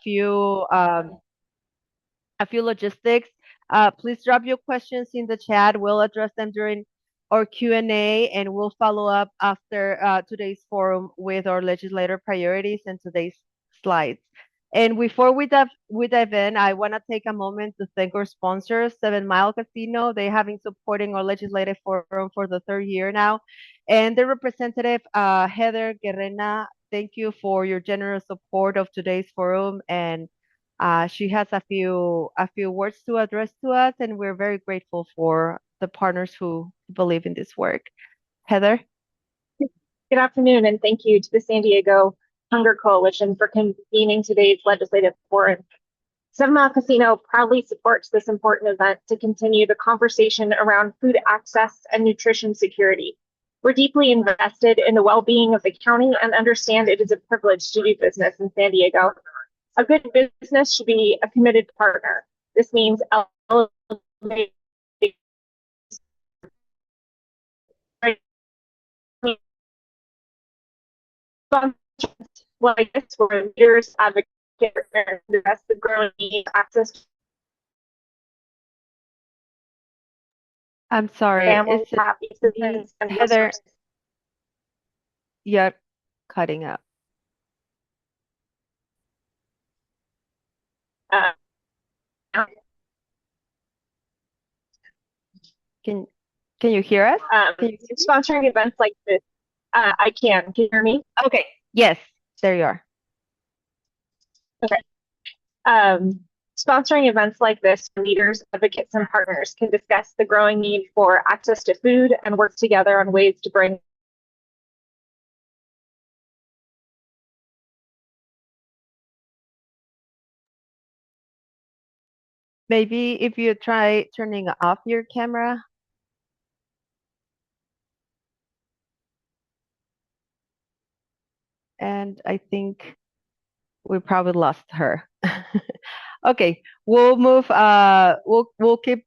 a few logistics. Please drop your questions in the chat. We'll address them during our Q&A, and we'll follow up after today's forum with our legislator priorities and today's slides. And before we dive in, I want to take a moment to thank our sponsors, 7 Mile Casino. They have been supporting our legislative forum for the third year now. And the representative, Heather Guerrena, thank you for your generous support of today's forum. And she has a few words to address to us, and we're very grateful for the partners who believe in this work. Heather? Good afternoon, and thank you to the San Diego Hunger Coalition for convening today's legislative forum. 7 Mile Casino proudly supports this important event to continue the conversation around food access and nutrition security. We're deeply invested in the well-being of the county and understand it is a privilege to do business in San Diego. A good business should be a committed partner. This means elevating like this, where leaders advocate for the best of growing need access to I'm sorry, families, happy citizens, and Heather, resources. you're cutting up. Can you hear us? Sponsoring events like this, I can. Can you hear me? Okay. Yes, there you are. Okay. Sponsoring events like this, leaders, advocates, and partners can discuss the growing need for access to food and work together on ways to bring Maybe if you try turning off your camera. And I think we probably lost her. Okay, we'll move. We'll keep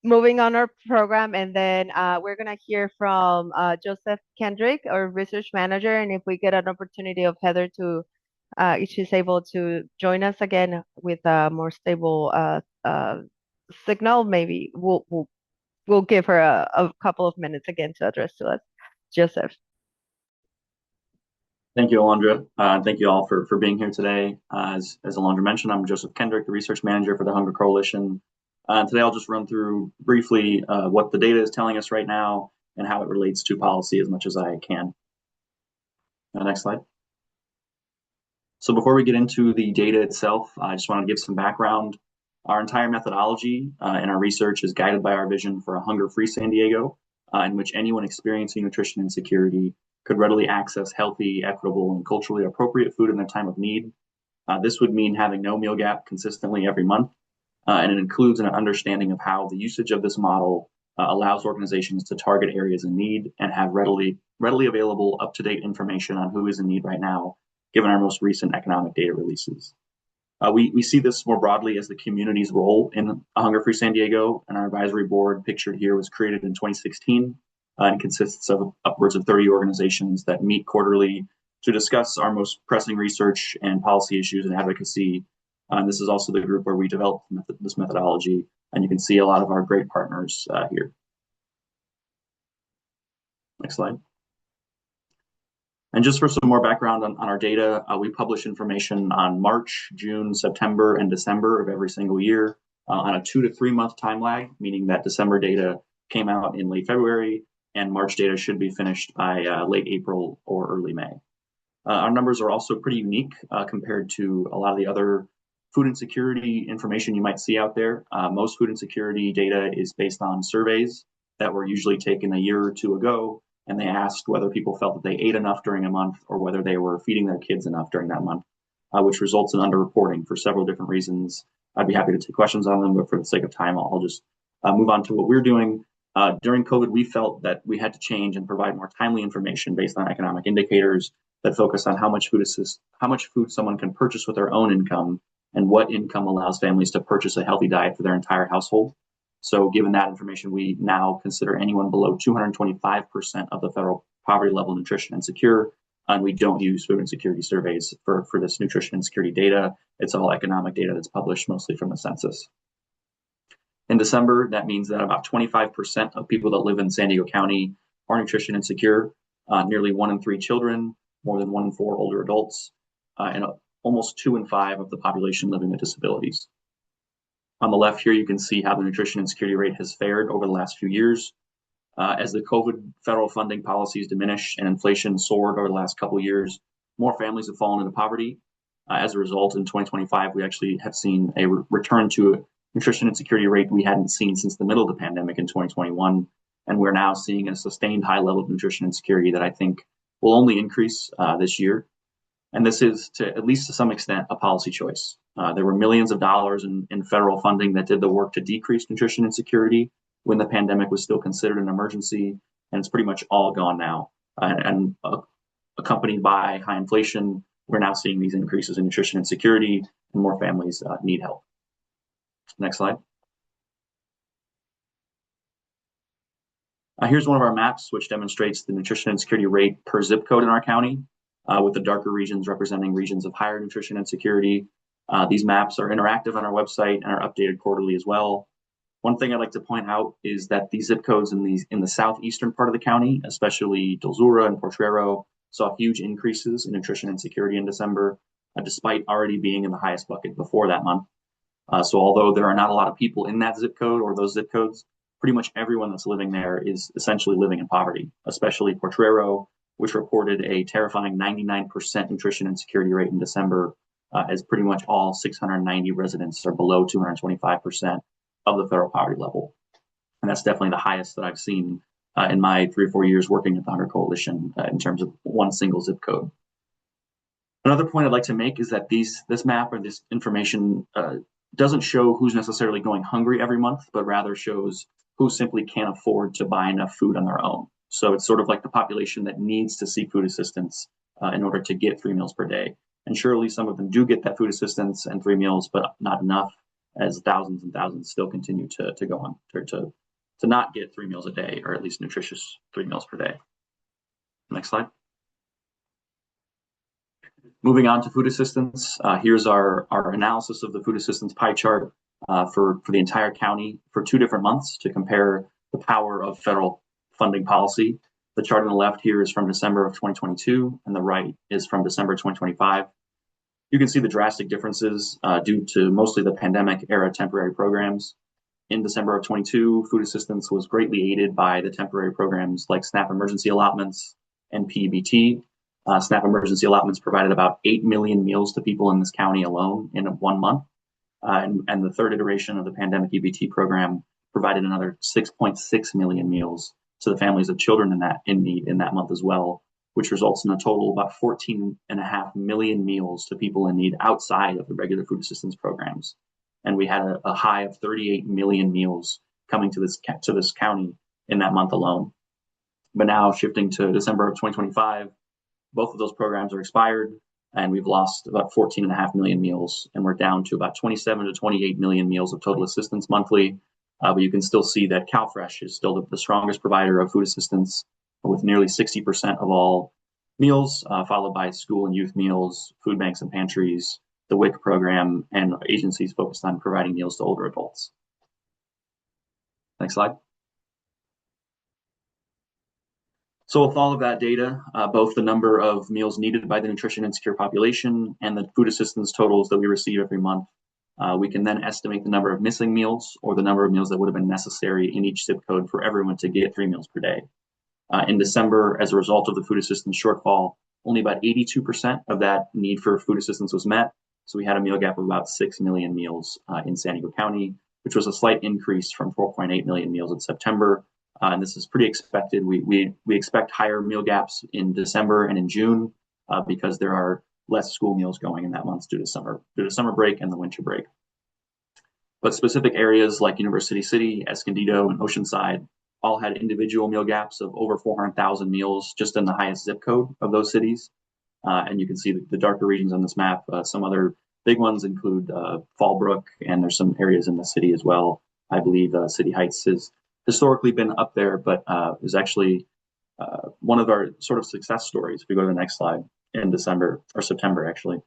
moving on our program, and then we're gonna hear from Joseph Kendrick, our research manager, and if we get an opportunity of Heather to, if she's able to join us again with a more stable signal, maybe we'll give her a couple of minutes again to address to us. Joseph. Thank you, Alondra. Thank you all for being here today. As Alondra mentioned, I'm Joseph Kendrick, the research manager for the Hunger Coalition. Today, I'll just run through briefly what the data is telling us right now and how it relates to policy as much as I can. Next slide. So before we get into the data itself, I just want to give some background. Our entire methodology and our research is guided by our vision for a hunger-free San Diego, in which anyone experiencing nutrition insecurity could readily access healthy, equitable, and culturally appropriate food in their time of need. This would mean having no meal gap consistently every month, and it includes an understanding of how the usage of this model allows organizations to target areas in need and have readily available up-to-date information on who is in need right now, given our most recent economic data releases. We see this more broadly as the community's role in a hunger-free San Diego, and our advisory board pictured here was created in 2016 and consists of upwards of 30 organizations that meet quarterly to discuss our most pressing research and policy issues and advocacy. This is also the group where we developed this methodology, and you can see a lot of our great partners here. Next slide. And just for some more background on our data, we publish information on March, June, September, and December of every single year on a 2 to 3 month time lag, meaning that December data came out in late February and March data should be finished by late April or early May. Our numbers are also pretty unique compared to a lot of the other food insecurity information you might see out there. Most food insecurity data is based on surveys that were usually taken a year or two ago, and they asked whether people felt that they ate enough during a month or whether they were feeding their kids enough during that month, which results in underreporting for several different reasons. I'd be happy to take questions on them, but for the sake of time, I'll just move on to what we're doing. During COVID, we felt that we had to change and provide more timely information based on economic indicators that focus on how much food someone can purchase with their own income and what income allows families to purchase a healthy diet for their entire household. So given that information, we now consider anyone below 225% of the federal poverty level nutrition insecure, And we don't use food insecurity surveys for this nutrition insecurity data. It's all economic data that's published mostly from the census. In December, that means that about 25% of people that live in San Diego County are nutrition insecure. Nearly 1 in 3 children, more than 1 in 4 older adults, and almost 2 in 5 of the population living with disabilities. On the left here, you can see how the nutrition insecurity rate has fared over the last few years. As the COVID federal funding policies diminished and inflation soared over the last couple of years, more families have fallen into poverty. As a result, in 2025, we actually have seen a return to a nutrition insecurity rate we hadn't seen since the middle of the pandemic in 2021. And we're now seeing a sustained high level of nutrition insecurity that I think will only increase this year. And this is, at least to some extent, a policy choice. There were millions of dollars in federal funding that did the work to decrease nutrition insecurity when the pandemic was still considered an emergency, and it's pretty much all gone now. And accompanied by high inflation, we're now seeing these increases in nutrition insecurity, and more families need help. Next slide. Here's one of our maps, which demonstrates the nutrition insecurity rate per zip code in our county, with the darker regions representing regions of higher nutrition insecurity. These maps are interactive on our website and are updated quarterly as well. One thing I'd like to point out is that these zip codes in the southeastern part of the county, especially Dulzura and Potrero, saw huge increases in nutrition insecurity in December, despite already being in the highest bucket before that month. So although there are not a lot of people in that zip code or those zip codes, pretty much everyone that's living there is essentially living in poverty, especially Potrero, which reported a terrifying 99% nutrition insecurity rate in December, as pretty much all 690 residents are below 225% of the federal poverty level. And that's definitely the highest that I've seen in my 3 or 4 years working at the Hunger Coalition in terms of one single zip code. Another point I'd like to make is that this map or this information doesn't show who's necessarily going hungry every month, but rather shows who simply can't afford to buy enough food on their own. So it's sort of like the population that needs to seek food assistance in order to get 3 meals per day. And surely some of them do get that food assistance and 3 meals, but not enough, as thousands and thousands still continue to go on, or to not get 3 meals a day, or at least nutritious 3 meals per day. Next slide. Moving on to food assistance, here's our analysis of the food assistance pie chart for the entire county for 2 different months to compare the power of federal funding policy. The chart on the left here is from December of 2022, and the right is from December 2025. You can see the drastic differences due to mostly the pandemic era temporary programs. In December of 22, food assistance was greatly aided by the temporary programs like SNAP emergency allotments and PEBT. SNAP emergency allotments provided about 8 million meals to people in this county alone in 1 month. And the third iteration of the pandemic EBT program provided another 6.6 million meals to the families of children in need in that month as well, which results in a total of about 14.5 million meals to people in need outside of the regular food assistance programs. And we had a high of 38 million meals coming to this county in that month alone. But now shifting to December of 2025, both of those programs are expired, and we've lost about 14.5 million meals, and we're down to about 27 to 28 million meals of total assistance monthly. But you can still see that CalFresh is still the strongest provider of food assistance, with nearly 60% of all meals, followed by school and youth meals, food banks and pantries, the WIC program, and agencies focused on providing meals to older adults. Next slide. So with all of that data, both the number of meals needed by the nutrition insecure population and the food assistance totals that we receive every month, we can then estimate the number of missing meals or the number of meals that would have been necessary in each zip code for everyone to get 3 meals per day. In December, as a result of the food assistance shortfall, only about 82% of that need for food assistance was met. So we had a meal gap of about 6 million meals in San Diego County, which was a slight increase from 4.8 million meals in September. And this is pretty expected. We expect higher meal gaps in December and in June because there are less school meals going in that month due to summer break and the winter break. But specific areas like University City, Escondido, and Oceanside all had individual meal gaps of over 400,000 meals just in the highest zip code of those cities. And you can see the darker regions on this map. Some other big ones include Fallbrook, and there's some areas in the city as well. I believe City Heights has historically been up there, but is actually one of our sort of success stories, if we go to the next slide, in December or September, actually.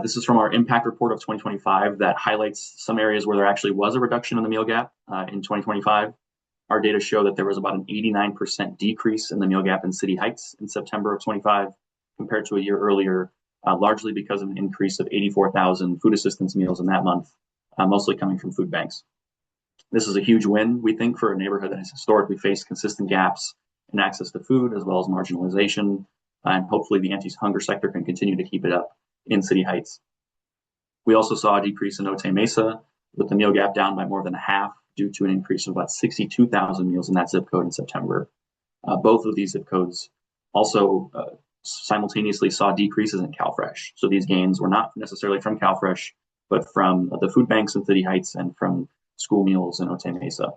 This is from our impact report of 2025 that highlights some areas where there actually was a reduction in the meal gap in 2025. Our data show that there was about an 89% decrease in the meal gap in City Heights in September of 25 compared to a year earlier, largely because of an increase of 84,000 food assistance meals in that month, mostly coming from food banks. This is a huge win, we think, for a neighborhood that has historically faced consistent gaps in access to food as well as marginalization, and hopefully the anti-hunger sector can continue to keep it up in City Heights. We also saw a decrease in Otay Mesa, with the meal gap down by more than half due to an increase of about 62,000 meals in that zip code in September. Both of these zip codes also simultaneously saw decreases in CalFresh. So these gains were not necessarily from CalFresh, but from the food banks in City Heights and from school meals in Otay Mesa.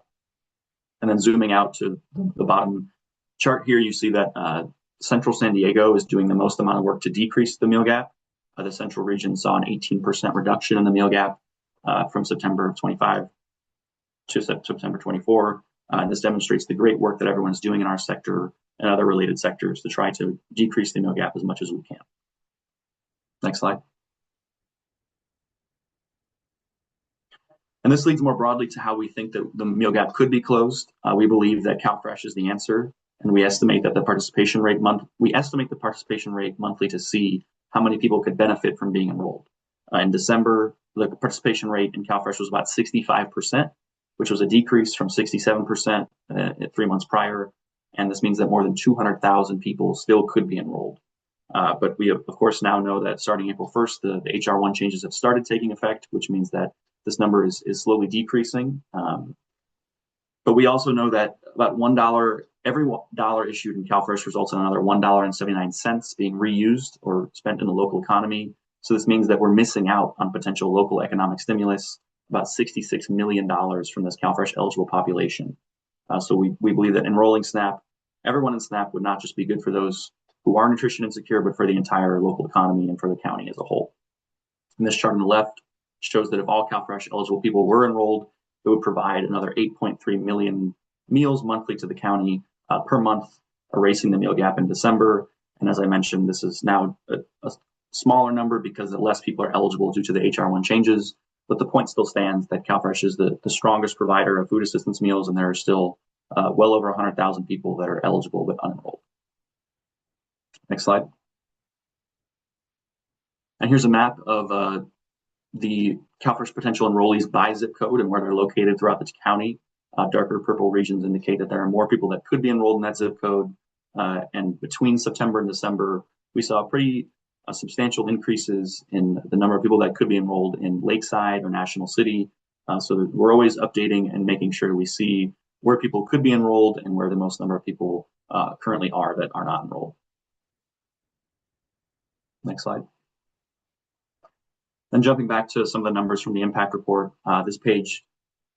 And then zooming out to the bottom chart here, you see that Central San Diego is doing the most amount of work to decrease the meal gap. The central region saw an 18% reduction in the meal gap from September of 25 to September 24. This demonstrates the great work that everyone's doing in our sector and other related sectors to try to decrease the meal gap as much as we can. Next slide. And this leads more broadly to how we think that the meal gap could be closed. We believe that CalFresh is the answer, and we estimate that the participation rate monthly to see how many people could benefit from being enrolled. In December, the participation rate in CalFresh was about 65%, which was a decrease from 67% 3 months prior. And this means that more than 200,000 people still could be enrolled. But we, of course, now know that starting April 1st, the HR1 changes have started taking effect, which means that this number is slowly decreasing. But we also know that about every $1 issued in CalFresh results in another $1.79 being reused or spent in the local economy. So this means that we're missing out on potential local economic stimulus, about $66 million from this CalFresh eligible population. So we believe that enrolling everyone in SNAP would not just be good for those who are nutrition insecure, but for the entire local economy and for the county as a whole. And this chart on the left shows that if all CalFresh eligible people were enrolled, it would provide another 8.3 million meals monthly to the county per month, erasing the meal gap in December. And as I mentioned, this is now a smaller number because less people are eligible due to the HR1 changes. But the point still stands that CalFresh is the strongest provider of food assistance meals, and there are still well over 100,000 people that are eligible but unenrolled. Next slide. And here's a map of the CalFresh potential enrollees by zip code and where they're located throughout the county. Darker purple regions indicate that there are more people that could be enrolled in that zip code. And between September and December, we saw pretty substantial increases in the number of people that could be enrolled in Lakeside or National City. So that we're always updating and making sure we see where people could be enrolled and where the most number of people currently are that are not enrolled. Next slide. Then jumping back to some of the numbers from the impact report, this page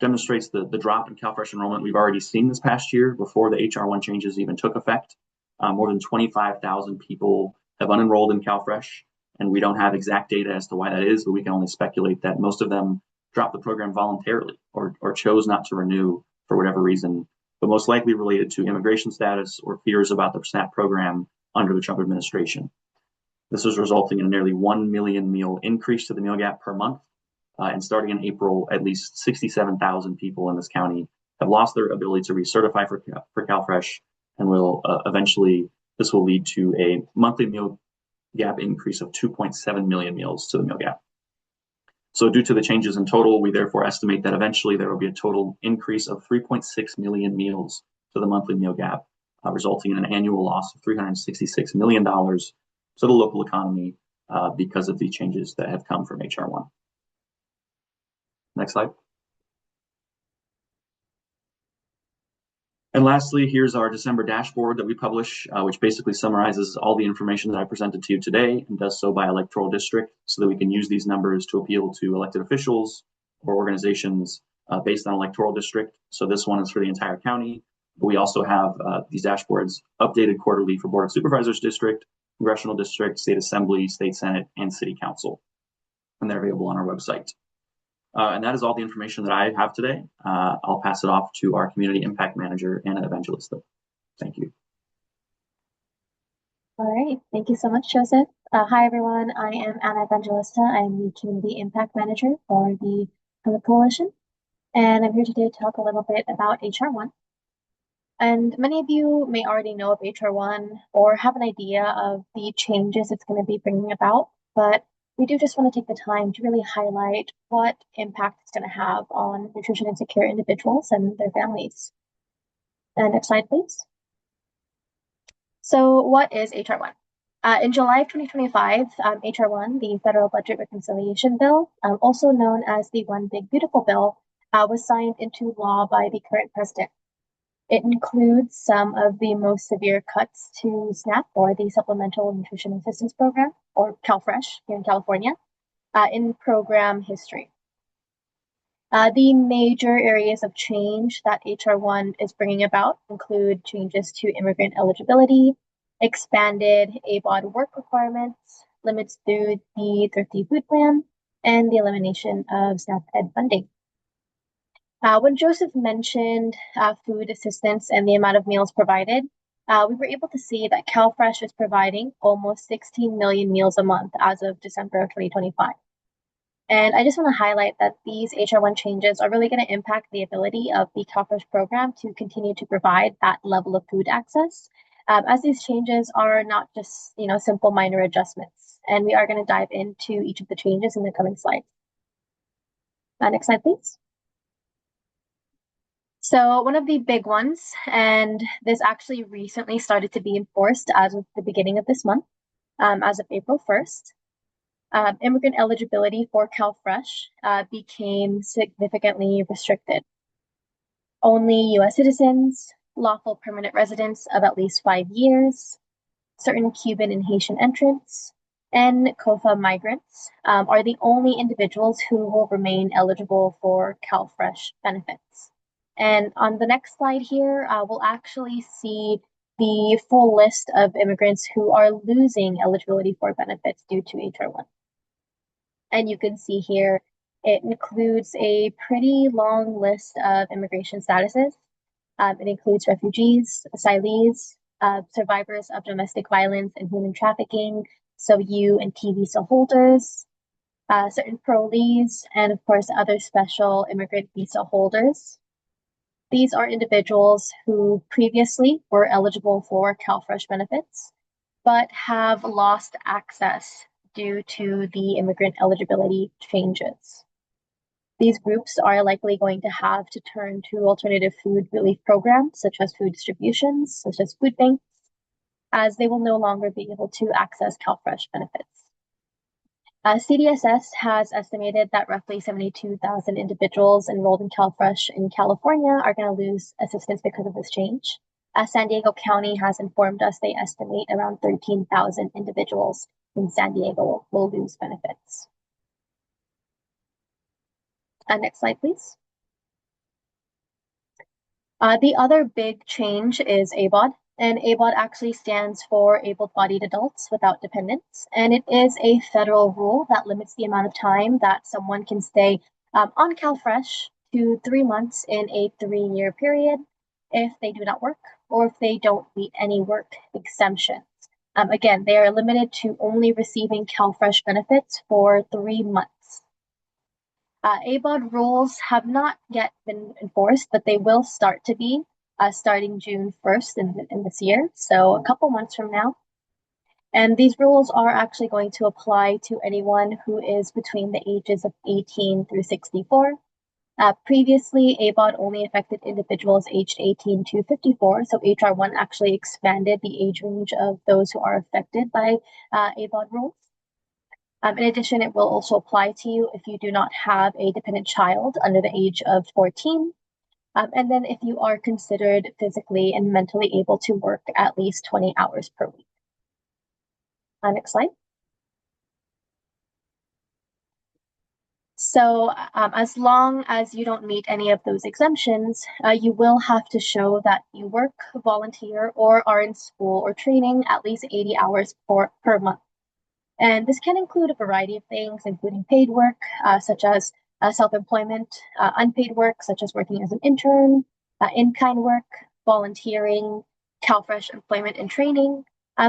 demonstrates the drop in CalFresh enrollment we've already seen this past year before the HR1 changes even took effect. More than 25,000 people have unenrolled in CalFresh, and we don't have exact data as to why that is, but we can only speculate that most of them dropped the program voluntarily or chose not to renew for whatever reason, but most likely related to immigration status or fears about the SNAP program under the Trump administration. This is resulting in a nearly 1 million meal increase to the meal gap per month. And starting in April, at least 67,000 people in this county have lost their ability to recertify for CalFresh, and this will lead to a monthly meal gap increase of 2.7 million meals to the meal gap. So due to the changes in total, we therefore estimate that eventually there will be a total increase of 3.6 million meals to the monthly meal gap, resulting in an annual loss of $366 million to the local economy because of the changes that have come from HR1. Next slide. And lastly, here's our December dashboard that we publish, which basically summarizes all the information that I presented to you today and does so by electoral district so that we can use these numbers to appeal to elected officials or organizations based on electoral district. So this one is for the entire county, but we also have these dashboards updated quarterly for Board of Supervisors district, Congressional district, State Assembly, State Senate, and City Council. And they're available on our website. And that is all the information that I have today. I'll pass it off to our Community Impact Manager, Anna Evangelista. Thank you. All right, thank you so much, Joseph. Hi, everyone. I am Anna Evangelista. I'm the Community Impact Manager for the Hunger Coalition, and I'm here today to talk a little bit about HR 1. And many of you may already know of HR 1 or have an idea of the changes it's going to be bringing about, but we do just want to take the time to really highlight what impact it's going to have on nutrition insecure individuals and their families. And next slide, please. So what is HR 1? In July of 2025, HR 1, the Federal Budget Reconciliation Bill, also known as the One Big Beautiful Bill, was signed into law by the current president. It includes some of the most severe cuts to SNAP, or the Supplemental Nutrition Assistance Program, or CalFresh here in California, in program history. The major areas of change that HR 1 is bringing about include changes to immigrant eligibility, expanded ABOD work requirements, limits through the Thrifty Food Plan, and the elimination of SNAP Ed funding. When Joseph mentioned food assistance and the amount of meals provided, we were able to see that CalFresh is providing almost 16 million meals a month as of December of 2025. And I just want to highlight that these HR 1 changes are really going to impact the ability of the CalFresh program to continue to provide that level of food access, as these changes are not just simple minor adjustments. And we are going to dive into each of the changes in the coming slides. Next slide, please. So one of the big ones, and this actually recently started to be enforced as of the beginning of this month, as of April 1st, immigrant eligibility for CalFresh became significantly restricted. Only U.S. citizens, lawful permanent residents of at least 5 years, certain Cuban and Haitian entrants, and COFA migrants are the only individuals who will remain eligible for CalFresh benefits. And on the next slide here, we'll actually see the full list of immigrants who are losing eligibility for benefits due to HR 1. And you can see here, it includes a pretty long list of immigration statuses. It includes refugees, asylees, survivors of domestic violence and human trafficking, so U and T visa holders, certain parolees, and of course, other special immigrant visa holders. These are individuals who previously were eligible for CalFresh benefits, but have lost access due to the immigrant eligibility changes. These groups are likely going to have to turn to alternative food relief programs, such as food distributions, such as food banks, as they will no longer be able to access CalFresh benefits. CDSS has estimated that roughly 72,000 individuals enrolled in CalFresh in California are going to lose assistance because of this change. San Diego County has informed us they estimate around 13,000 individuals in San Diego will lose benefits. Next slide, please. The other big change is ABOD, and ABOD actually stands for Able-Bodied Adults Without Dependents, and it is a federal rule that limits the amount of time that someone can stay on CalFresh to 3 months in a 3-year period if they do not work or if they don't meet any work exemptions. Again, they are limited to only receiving CalFresh benefits for 3 months. ABOD rules have not yet been enforced, but they will start to be starting June 1st in this year, so a couple months from now. And these rules are actually going to apply to anyone who is between the ages of 18 through 64. Previously, ABOD only affected individuals aged 18 to 54, so HR 1 actually expanded the age range of those who are affected by ABOD rules. In addition, it will also apply to you if you do not have a dependent child under the age of 14. And then if you are considered physically and mentally able to work at least 20 hours per week. Next slide. So as long as you don't meet any of those exemptions, you will have to show that you work, volunteer, or are in school or training at least 80 hours per month. And this can include a variety of things, including paid work, such as self-employment, unpaid work, such as working as an intern, in-kind work, volunteering, CalFresh employment and training,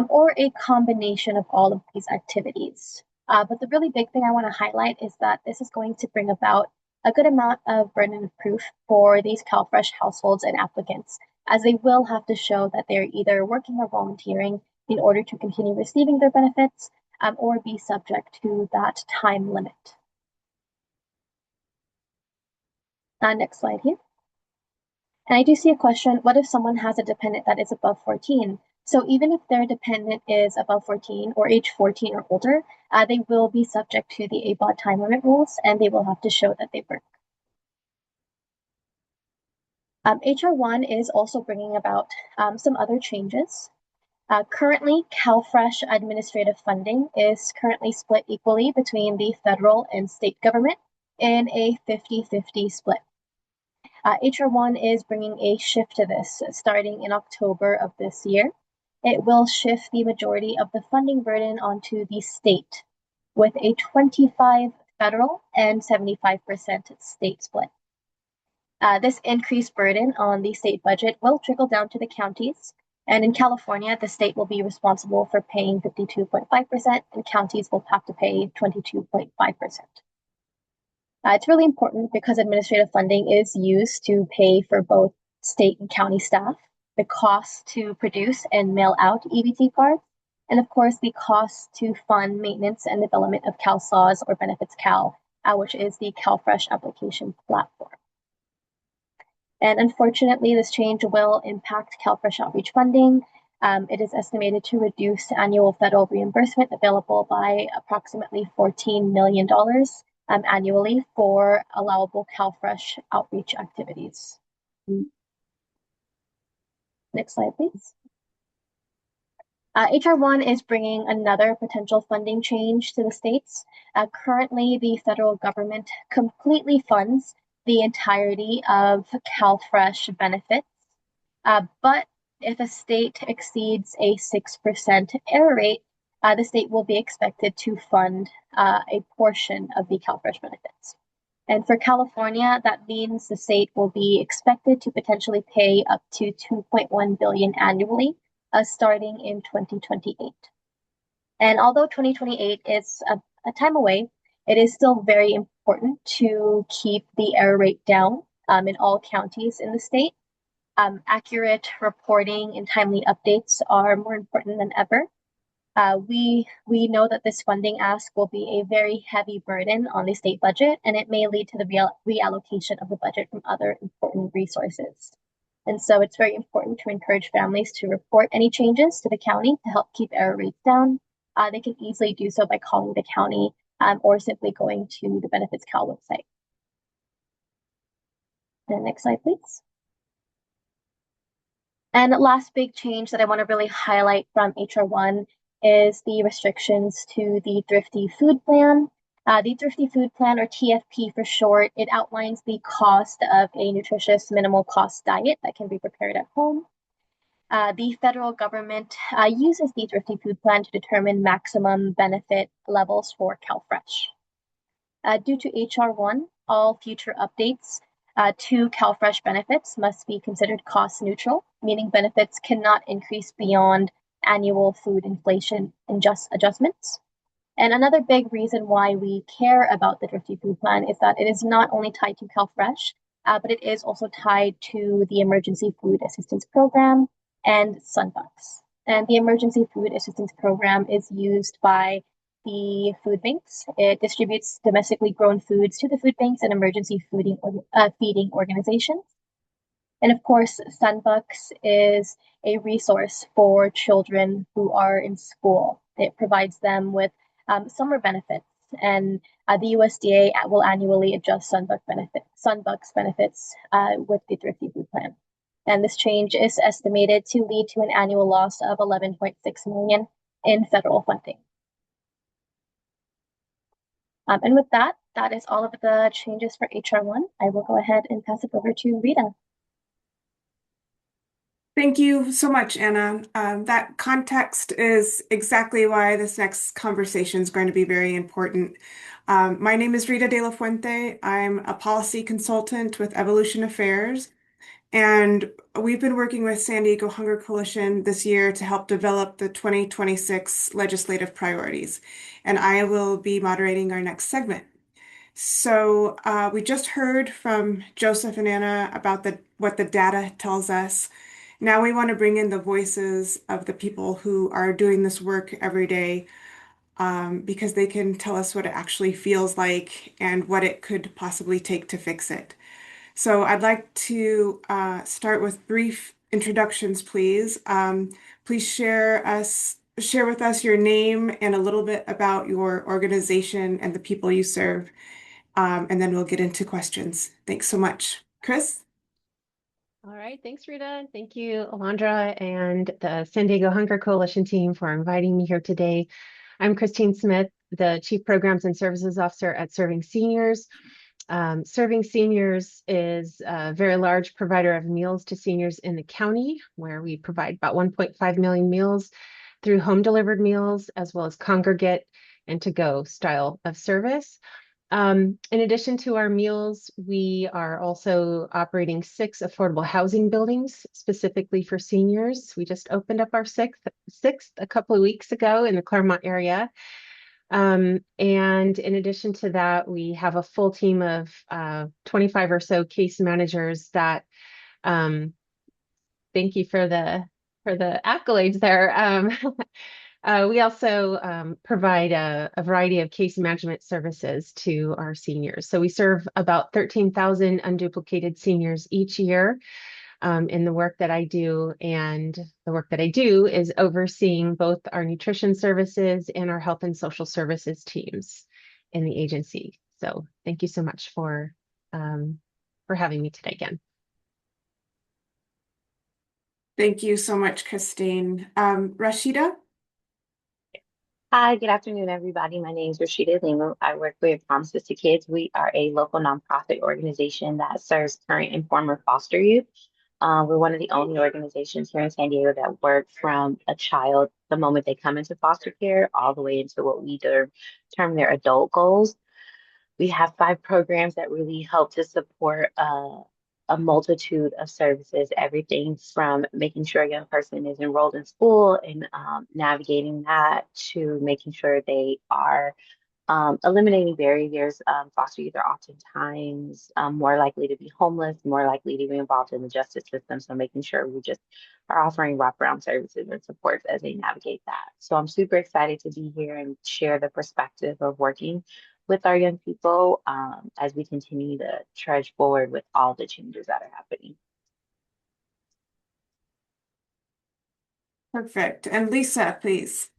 or a combination of all of these activities. But the really big thing I want to highlight is that this is going to bring about a good amount of burden of proof for these CalFresh households and applicants, as they will have to show that they're either working or volunteering in order to continue receiving their benefits, or be subject to that time limit. Next slide here. And I do see a question, what if someone has a dependent that is above 14? So even if their dependent is above 14 or age 14 or older, they will be subject to the ABOD time limit rules, and they will have to show that they work. HR 1 is also bringing about some other changes. Currently, CalFresh administrative funding is currently split equally between the federal and state government in a 50-50 split. HR 1 is bringing a shift to this starting in October of this year. It will shift the majority of the funding burden onto the state with a 25% federal and 75% state split. This increased burden on the state budget will trickle down to the counties. And in California, the state will be responsible for paying 52.5%, and counties will have to pay 22.5%. It's really important because administrative funding is used to pay for both state and county staff, the cost to produce and mail out EBT cards, and of course the cost to fund maintenance and development of CalSAWS or Benefits Cal, which is the CalFresh application platform. And unfortunately, this change will impact CalFresh outreach funding. It is estimated to reduce annual federal reimbursement available by approximately $14 million annually for allowable CalFresh outreach activities. Next slide, please. HR 1 is bringing another potential funding change to the states. Currently, the federal government completely funds the entirety of CalFresh benefits, but if a state exceeds a 6% error rate, the state will be expected to fund a portion of the CalFresh benefits. And for California, that means the state will be expected to potentially pay up to $2.1 billion annually, starting in 2028. And although 2028 is a time away, it is still very important to keep the error rate down in all counties in the state. Accurate reporting and timely updates are more important than ever. We know that this funding ask will be a very heavy burden on the state budget, and it may lead to the reallocation of the budget from other important resources. And so it's very important to encourage families to report any changes to the county to help keep error rates down. They can easily do so by calling the county or simply going to the Benefits Cal website. And next slide, please. And the last big change that I want to really highlight from HR 1 is the restrictions to the Thrifty Food Plan. The Thrifty Food Plan, or TFP for short, it outlines the cost of a nutritious minimal cost diet that can be prepared at home. The federal government uses the Thrifty Food Plan to determine maximum benefit levels for CalFresh. Due to HR 1, all future updates to CalFresh benefits must be considered cost neutral, meaning benefits cannot increase beyond annual food inflation adjustments. And another big reason why we care about the Thrifty Food Plan is that it is not only tied to CalFresh, but it is also tied to the Emergency Food Assistance Program and Sunbucks. And the Emergency Food Assistance Program is used by the food banks. It distributes domestically grown foods to the food banks and emergency feeding organizations. And of course, Sunbucks is a resource for children who are in school. It provides them with summer benefits, and the USDA will annually adjust Sunbucks benefits with the Thrifty Food Plan. And this change is estimated to lead to an annual loss of $11.6 million in federal funding. And with that, that is all of the changes for HR 1. I will go ahead and pass it over to Rita. Thank you so much, Anna. That context is exactly why this next conversation is going to be very important. My name is Rita De La Fuente. I'm a policy consultant with Evolution Affairs, And we've been working with San Diego Hunger Coalition this year to help develop the 2026 legislative priorities. And I will be moderating our next segment. So we just heard from Joseph and Anna about what the data tells us. Now we want to bring in the voices of the people who are doing this work every day, because they can tell us what it actually feels like and what it could possibly take to fix it. So I'd like to start with brief introductions, please. Please share with us your name and a little bit about your organization and the people you serve, and then we'll get into questions. Thanks so much. Chris? All right, thanks, Rita. Thank you, Alondra, and the San Diego Hunger Coalition team for inviting me here today. I'm Christine Smith, the Chief Programs and Services Officer at Serving Seniors. Serving Seniors is a very large provider of meals to seniors in the county, where we provide about 1.5 million meals through home delivered meals, as well as congregate and to-go style of service. In addition to our meals, we are also operating 6 affordable housing buildings specifically for seniors. We just opened up our sixth a couple of weeks ago in the Claremont area. And in addition to that, we have a full team of 25 or so case managers that, thank you for the accolades there. We also provide a variety of case management services to our seniors. So we serve about 13,000 unduplicated seniors each year in the work that I do. And the work that I do is overseeing both our nutrition services and our health and social services teams in the agency. So thank you so much for having me today again. Thank you so much, Christine. Rashida? Hi, good afternoon, everybody. My name is Rashida Lima. I work with Promises to Kids. We are a local nonprofit organization that serves current and former foster youth. We're one of the only organizations here in San Diego that work from a child the moment they come into foster care all the way into what we term their adult goals. We have 5 programs that really help to support a multitude of services, everything from making sure a young person is enrolled in school and navigating that to making sure they are eliminating barriers. Foster youth are oftentimes more likely to be homeless, more likely to be involved in the justice system. So making sure we just are offering wraparound services and supports as they navigate that. So I'm super excited to be here and share the perspective of working with our young people as we continue to trudge forward with all the changes that are happening. Perfect. And Lisa, please.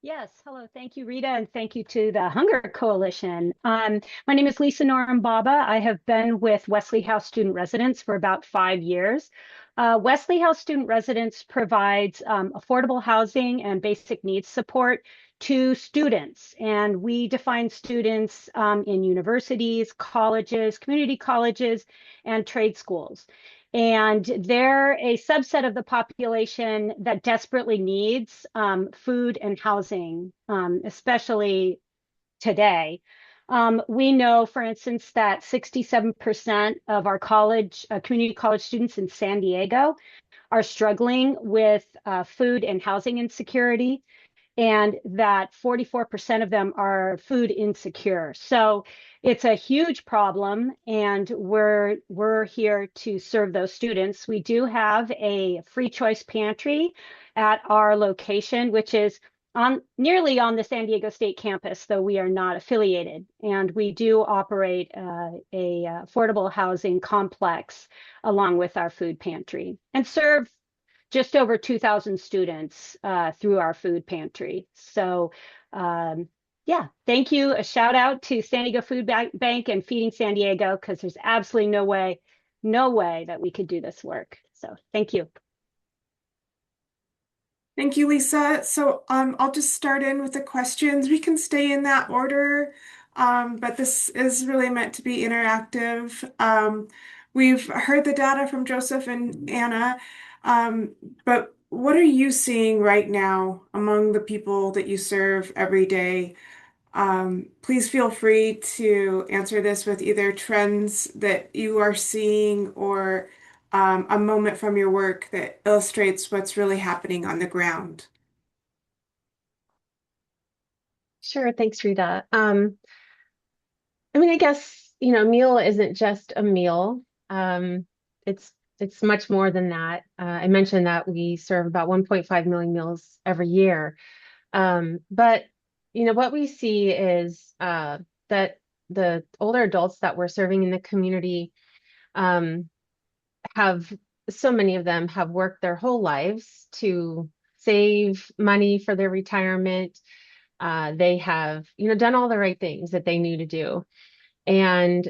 Yes, hello. Thank you, Rita, and thank you to the Hunger Coalition. My name is Lisa Norambaba. I have been with Wesley House Student Residence for about 5 years. Wesley House Student Residence provides affordable housing and basic needs support to students. And we define students in universities, colleges, community colleges, and trade schools. And they're a subset of the population that desperately needs food and housing, especially today. We know, for instance, that 67% of our community college students in San Diego are struggling with food and housing insecurity, and that 44% of them are food insecure. So it's a huge problem, and we're here to serve those students. We do have a free choice pantry at our location, which is nearly on the San Diego State campus, though we are not affiliated. And we do operate a affordable housing complex along with our food pantry and serve just over 2,000 students through our food pantry. So yeah, thank you. A shout out to San Diego Food Bank and Feeding San Diego, because there's absolutely no way that we could do this work. So thank you. Thank you, Lisa. So I'll just start in with the questions. We can stay in that order, but this is really meant to be interactive. We've heard the data from Joseph and Anna, but what are you seeing right now among the people that you serve every day? Please feel free to answer this with either trends that you are seeing or a moment from your work that illustrates what's really happening on the ground. Sure, thanks, Rita. I mean, I guess, meal isn't just a meal. Um, it's much more than that. I mentioned that we serve about 1.5 million meals every year. But what we see is that the older adults that we're serving in the community um, have so many of them have worked their whole lives to save money for their retirement. They have, done all the right things that they knew to do. And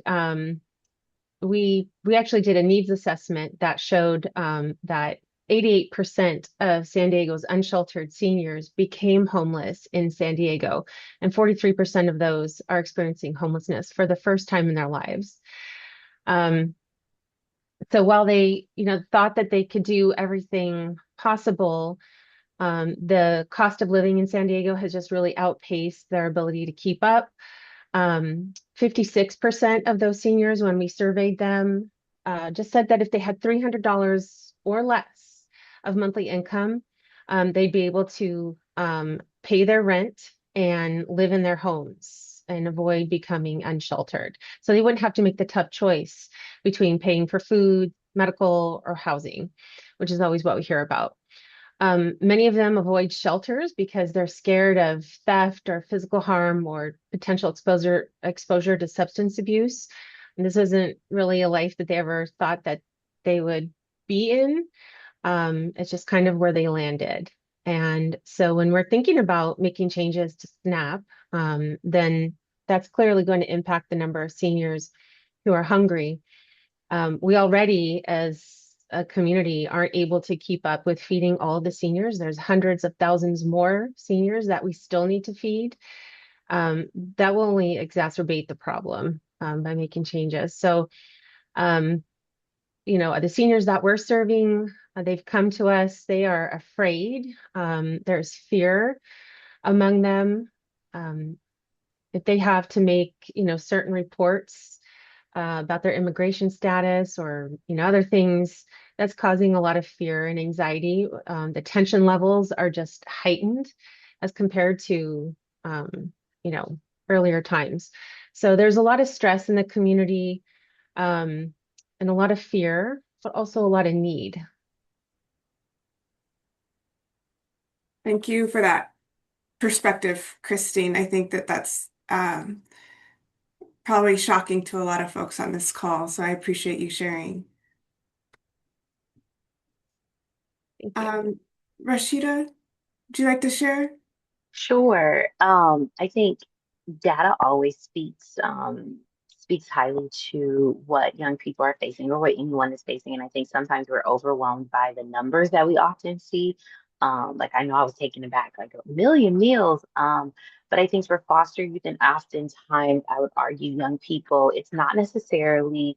we actually did a needs assessment that showed that 88% of San Diego's unsheltered seniors became homeless in San Diego, and 43% of those are experiencing homelessness for the first time in their lives. So while they, thought that they could do everything possible, the cost of living in San Diego has just really outpaced their ability to keep up. 56% of those seniors, when we surveyed them, just said that if they had $300 or less of monthly income, they'd be able to pay their rent and live in their homes and avoid becoming unsheltered. So they wouldn't have to make the tough choice between paying for food, medical, or housing, which is always what we hear about. Many of them avoid shelters because they're scared of theft or physical harm or potential exposure to substance abuse. And this isn't really a life that they ever thought that they would be in. It's just kind of where they landed. And so when we're thinking about making changes to SNAP, then that's clearly going to impact the number of seniors who are hungry. We already, as a community, aren't able to keep up with feeding all the seniors. There's hundreds of thousands more seniors that we still need to feed. That will only exacerbate the problem by making changes. So, the seniors that we're serving, they've come to us, they are afraid. There's fear among them. If they have to make, certain reports about their immigration status or other things, that's causing a lot of fear and anxiety. The tension levels are just heightened as compared to you know earlier times. So there's a lot of stress in the community, and a lot of fear, but also a lot of need. Thank you for that perspective, Christine. I think that that's probably shocking to a lot of folks on this call, so I appreciate you sharing. Thank you. Rashida, would you like to share? Sure. I think data always speaks highly to what young people are facing or what anyone is facing. And I think sometimes we're overwhelmed by the numbers that we often see. Like I know I was taken aback, like a million meals. But I think for foster youth and oftentimes I would argue young people, it's not necessarily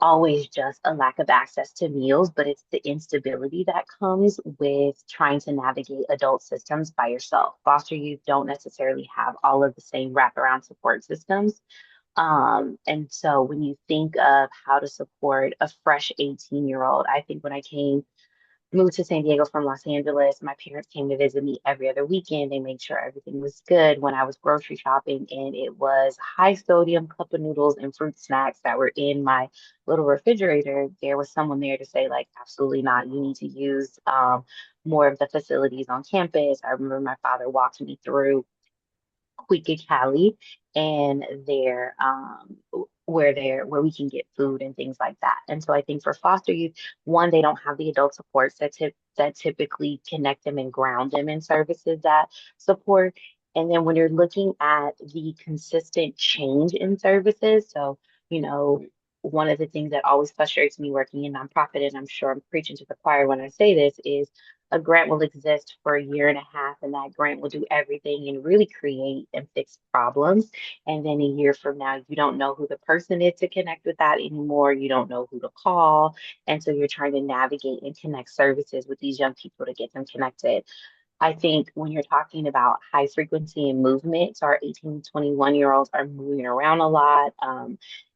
always just a lack of access to meals, but it's the instability that comes with trying to navigate adult systems by yourself. Foster youth don't necessarily have all of the same wraparound support systems. And so when you think of how to support a fresh 18-year-old, I think when I moved to San Diego from Los Angeles. My parents came to visit me every other weekend. They made sure everything was good when I was grocery shopping, and it was high sodium cup of noodles and fruit snacks that were in my little refrigerator. There was someone there to say, like, absolutely not. You need to use more of the facilities on campus. I remember my father walked me through Quick Cali and where we can get food and things like that. And so I think for foster youth, one, they don't have the adult supports that typically connect them and ground them in services that support. And then when you're looking at the consistent change in services, so one of the things that always frustrates me working in nonprofit, and I'm sure I'm preaching to the choir when I say this, is a grant will exist for a year and a half, and that grant will do everything and really create and fix problems. And then a year from now, you don't know who the person is to connect with that anymore. You don't know who to call. And so you're trying to navigate and connect services with these young people to get them connected. I think when you're talking about high frequency and movement, so our 18 to 21-year-olds are moving around a lot.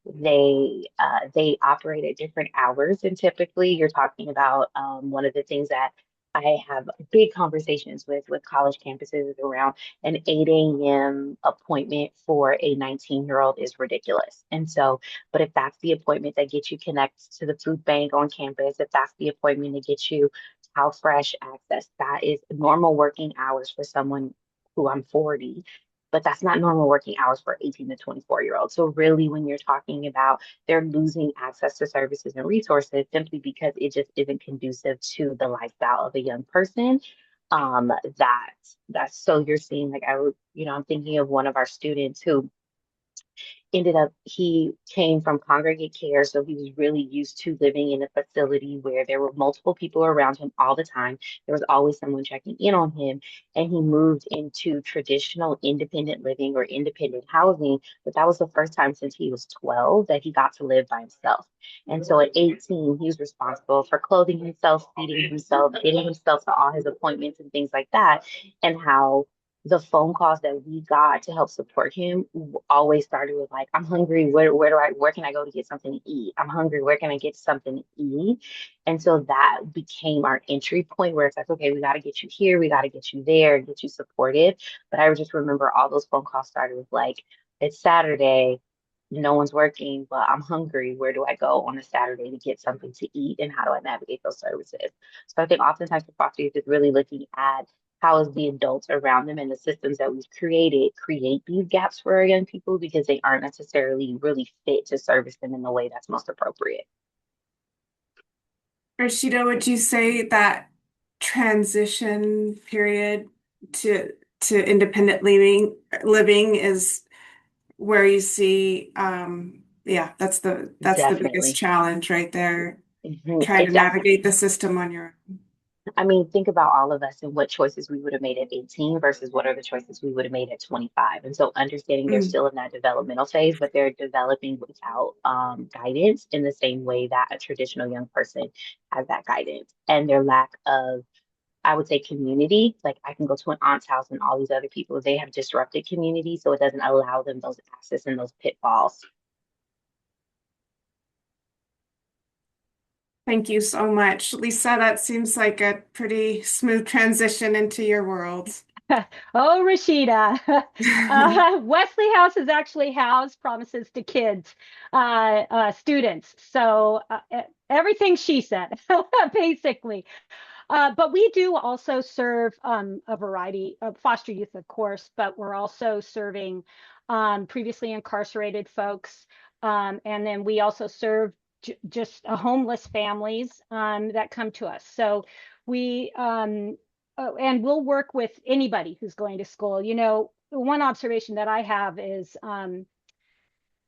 They operate at different hours, and typically you're talking about one of the things that I have big conversations with college campuses around an 8 a.m. appointment for a 19-year-old is ridiculous. And so, but if that's the appointment that gets you connected to the food bank on campus, if that's the appointment that gets you how fresh access, that is normal working hours for someone who I'm 40, but that's not normal working hours for 18 to 24-year-olds. So really when you're talking about they're losing access to services and resources simply because it just isn't conducive to the lifestyle of a young person. Um, that that's so you're seeing like I would, I'm thinking of one of our students who ended up he came from congregate care, so he was really used to living in a facility where there were multiple people around him all the time. There was always someone checking in on him, and he moved into traditional independent living or independent housing, but that was the first time since he was 12 that he got to live by himself. And so at 18 he was responsible for clothing himself, feeding himself, getting himself to all his appointments and things like that. And how the phone calls that we got to help support him always started with like, I'm hungry. Where can I go to get something to eat? I'm hungry. Where can I get something to eat? And so that became our entry point where it's like, okay, we got to get you here. We got to get you there, get you supported. But I just remember all those phone calls started with like, it's Saturday. No one's working, but I'm hungry. Where do I go on a Saturday to get something to eat? And how do I navigate those services? So I think oftentimes for foster youth is really looking at how is the adults around them and the systems that we've created create these gaps for our young people because they aren't necessarily really fit to service them in the way that's most appropriate. Rashida, would you say that transition period to independent living is where you see yeah, that's the biggest Definitely. challenge right there, Mhm. trying to navigate the system on your own. I mean, think about all of us and what choices we would have made at 18 versus what are the choices we would have made at 25. And so understanding they're Mm. still in that developmental phase, but they're developing without guidance in the same way that a traditional young person has that guidance. And their lack of, I would say, community. Like I can go to an aunt's house and all these other people, they have disrupted community. So it doesn't allow them those access and those pitfalls. Thank you so much. Lisa, that seems like a pretty smooth transition into your world. Oh, Rashida. Wesley House is actually housed promises to kids, students. So everything she said, basically. But we do also serve a variety of foster youth, of course, but we're also serving previously incarcerated folks. And then we also serve just homeless families that come to us. So we, and we'll work with anybody who's going to school. One observation that I have is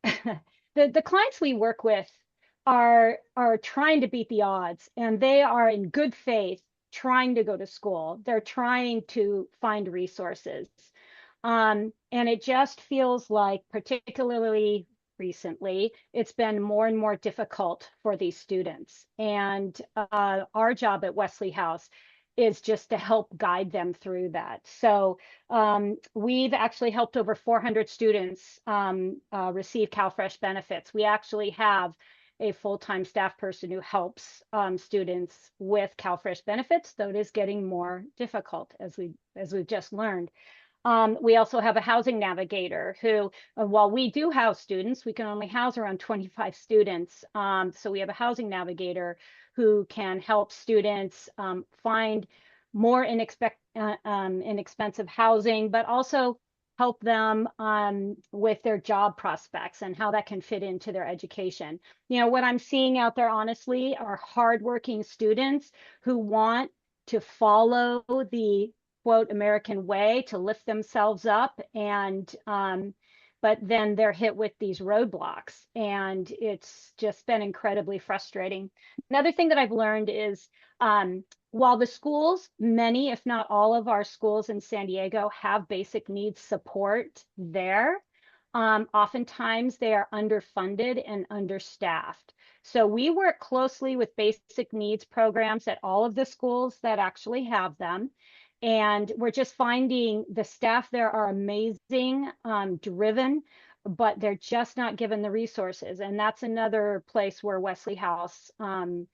the clients we work with are trying to beat the odds, and they are in good faith trying to go to school. They're trying to find resources. And it just feels like, particularly recently, it's been more and more difficult for these students. And our job at Wesley House is just to help guide them through that. So we've actually helped over 400 students receive CalFresh benefits. We actually have a full-time staff person who helps students with CalFresh benefits, though it is getting more difficult as we've just learned. We also have a housing navigator who, while we do house students, we can only house around 25 students. So we have a housing navigator who can help students find more inexpensive housing, but also help them with their job prospects and how that can fit into their education. What I'm seeing out there, honestly, are hardworking students who want to follow the quote American way to lift themselves up, and but then they're hit with these roadblocks, and it's just been incredibly frustrating. Another thing that I've learned is while the schools, many if not all of our schools in San Diego have basic needs support there, oftentimes they are underfunded and understaffed. So we work closely with basic needs programs at all of the schools that actually have them. And we're just finding the staff there are amazing, driven, but they're just not given the resources. And that's another place where Wesley House can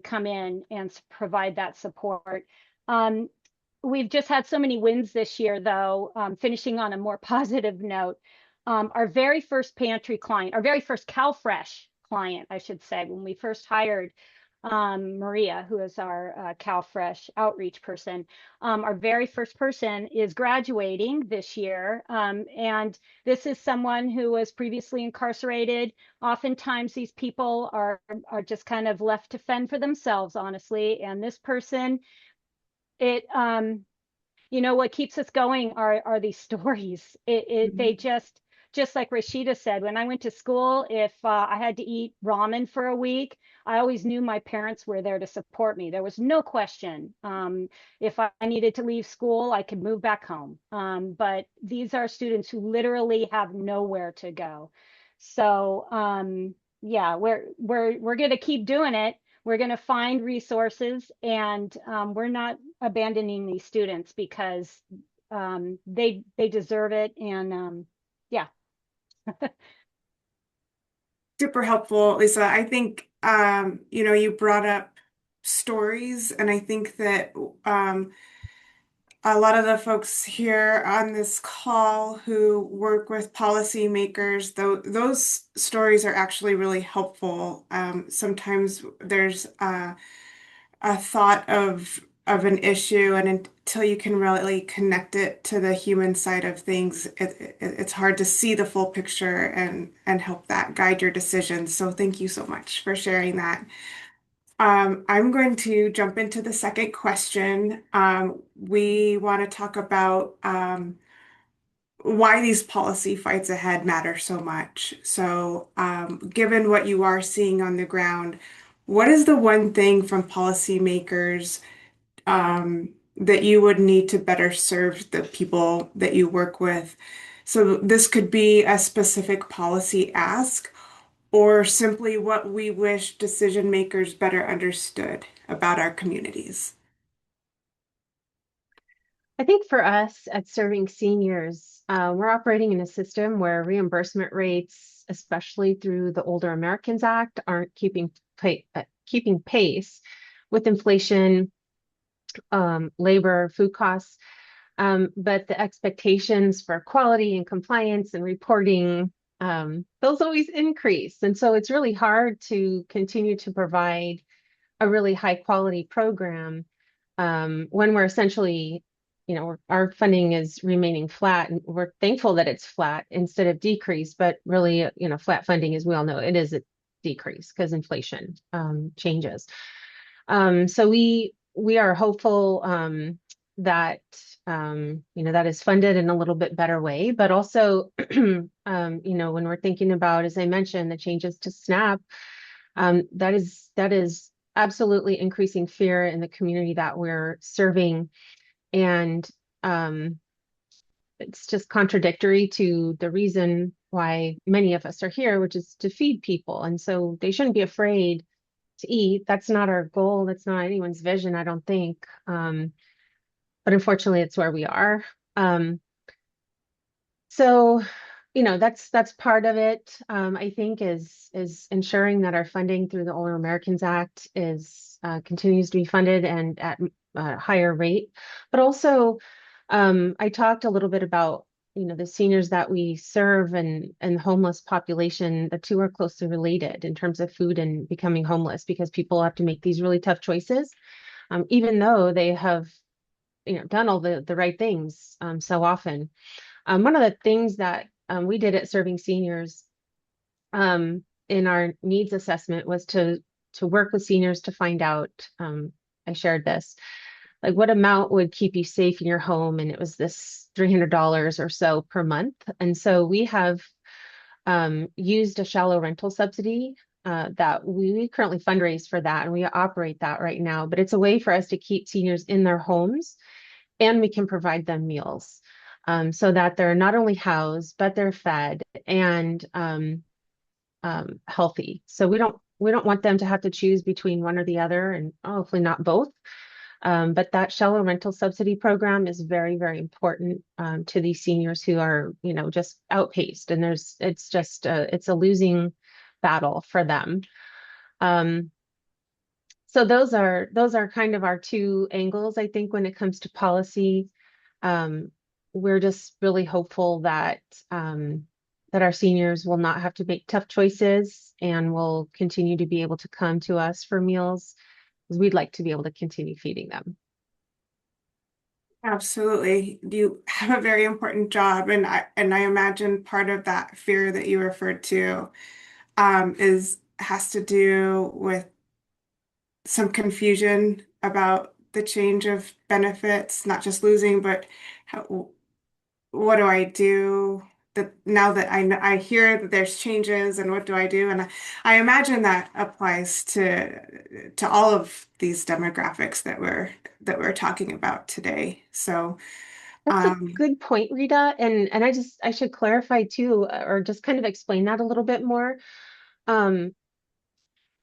come in and provide that support. We've just had so many wins this year, though. Finishing on a more positive note, our very first pantry client, our very first CalFresh client, I should say, when we first hired Maria, who is our CalFresh outreach person. Our very first person is graduating this year. And this is someone who was previously incarcerated. Oftentimes these people are just kind of left to fend for themselves, honestly. And this person, what keeps us going are these stories. They just like Rashida said, when I went to school, if I had to eat ramen for a week, I always knew my parents were there to support me. There was no question. If I needed to leave school, I could move back home. But these are students who literally have nowhere to go. So yeah, we're going to keep doing it. We're going to find resources, and we're not abandoning these students because they deserve it. And yeah. Super helpful, Lisa. I think you brought up stories, and I think that a lot of the folks here on this call who work with policymakers, those stories are actually really helpful. Sometimes there's a thought of an issue, and until you can really connect it to the human side of things, it's hard to see the full picture and help that guide your decisions. So thank you so much for sharing that. I'm going to jump into the second question. We want to talk about why these policy fights ahead matter so much. So, given what you are seeing on the ground, what is the one thing from policymakers that you would need to better serve the people that you work with? So, this could be a specific policy ask, or simply what we wish decision makers better understood about our communities. I think for us at Serving Seniors, we're operating in a system where reimbursement rates, especially through the Older Americans Act, aren't keeping pace with inflation, labor, food costs. But the expectations for quality and compliance and reporting, those always increase. And so it's really hard to continue to provide a really high quality program when we're essentially, our funding is remaining flat, and we're thankful that it's flat instead of decrease. But really, flat funding, as we all know, it is a decrease because inflation changes. So we are hopeful that that is funded in a little bit better way, but also when we're thinking about, as I mentioned, the changes to SNAP, that is absolutely increasing fear in the community that we're serving. And it's just contradictory to the reason why many of us are here, which is to feed people. And so they shouldn't be afraid to eat. That's not our goal. That's not anyone's vision, I don't think. But unfortunately, it's where we are. So, that's part of it. I think is ensuring that our funding through the Older Americans Act is continues to be funded and at a higher rate. But also, I talked a little bit about the seniors that we serve and the homeless population. The two are closely related in terms of food and becoming homeless, because people have to make these really tough choices, even though they have done all the right things so often. One of the things that we did at Serving Seniors in our needs assessment was to work with seniors to find out, I shared this, like what amount would keep you safe in your home, and it was this $300 or so per month. And so we have used a shallow rental subsidy that we currently fundraise for that, and we operate that right now. But it's a way for us to keep seniors in their homes, and we can provide them meals so that they're not only housed, but they're fed and healthy. So we don't want them to have to choose between one or the other, and hopefully not both. But that shallow rental subsidy program is very, very important to these seniors who are, just outpaced, and it's a losing battle for them. So those are kind of our two angles, I think, when it comes to policy. We're just really hopeful that our seniors will not have to make tough choices and will continue to be able to come to us for meals, because we'd like to be able to continue feeding them. Absolutely. You have a very important job, and I imagine part of that fear that you referred to is has to do with some confusion about the change of benefits, not just losing, but what do I do that now that I hear that there's changes, and what do I do? And I imagine that applies to all of these demographics that we're talking about today. So That's a good point, Rita. And I should clarify too, or just kind of explain that a little bit more. Um,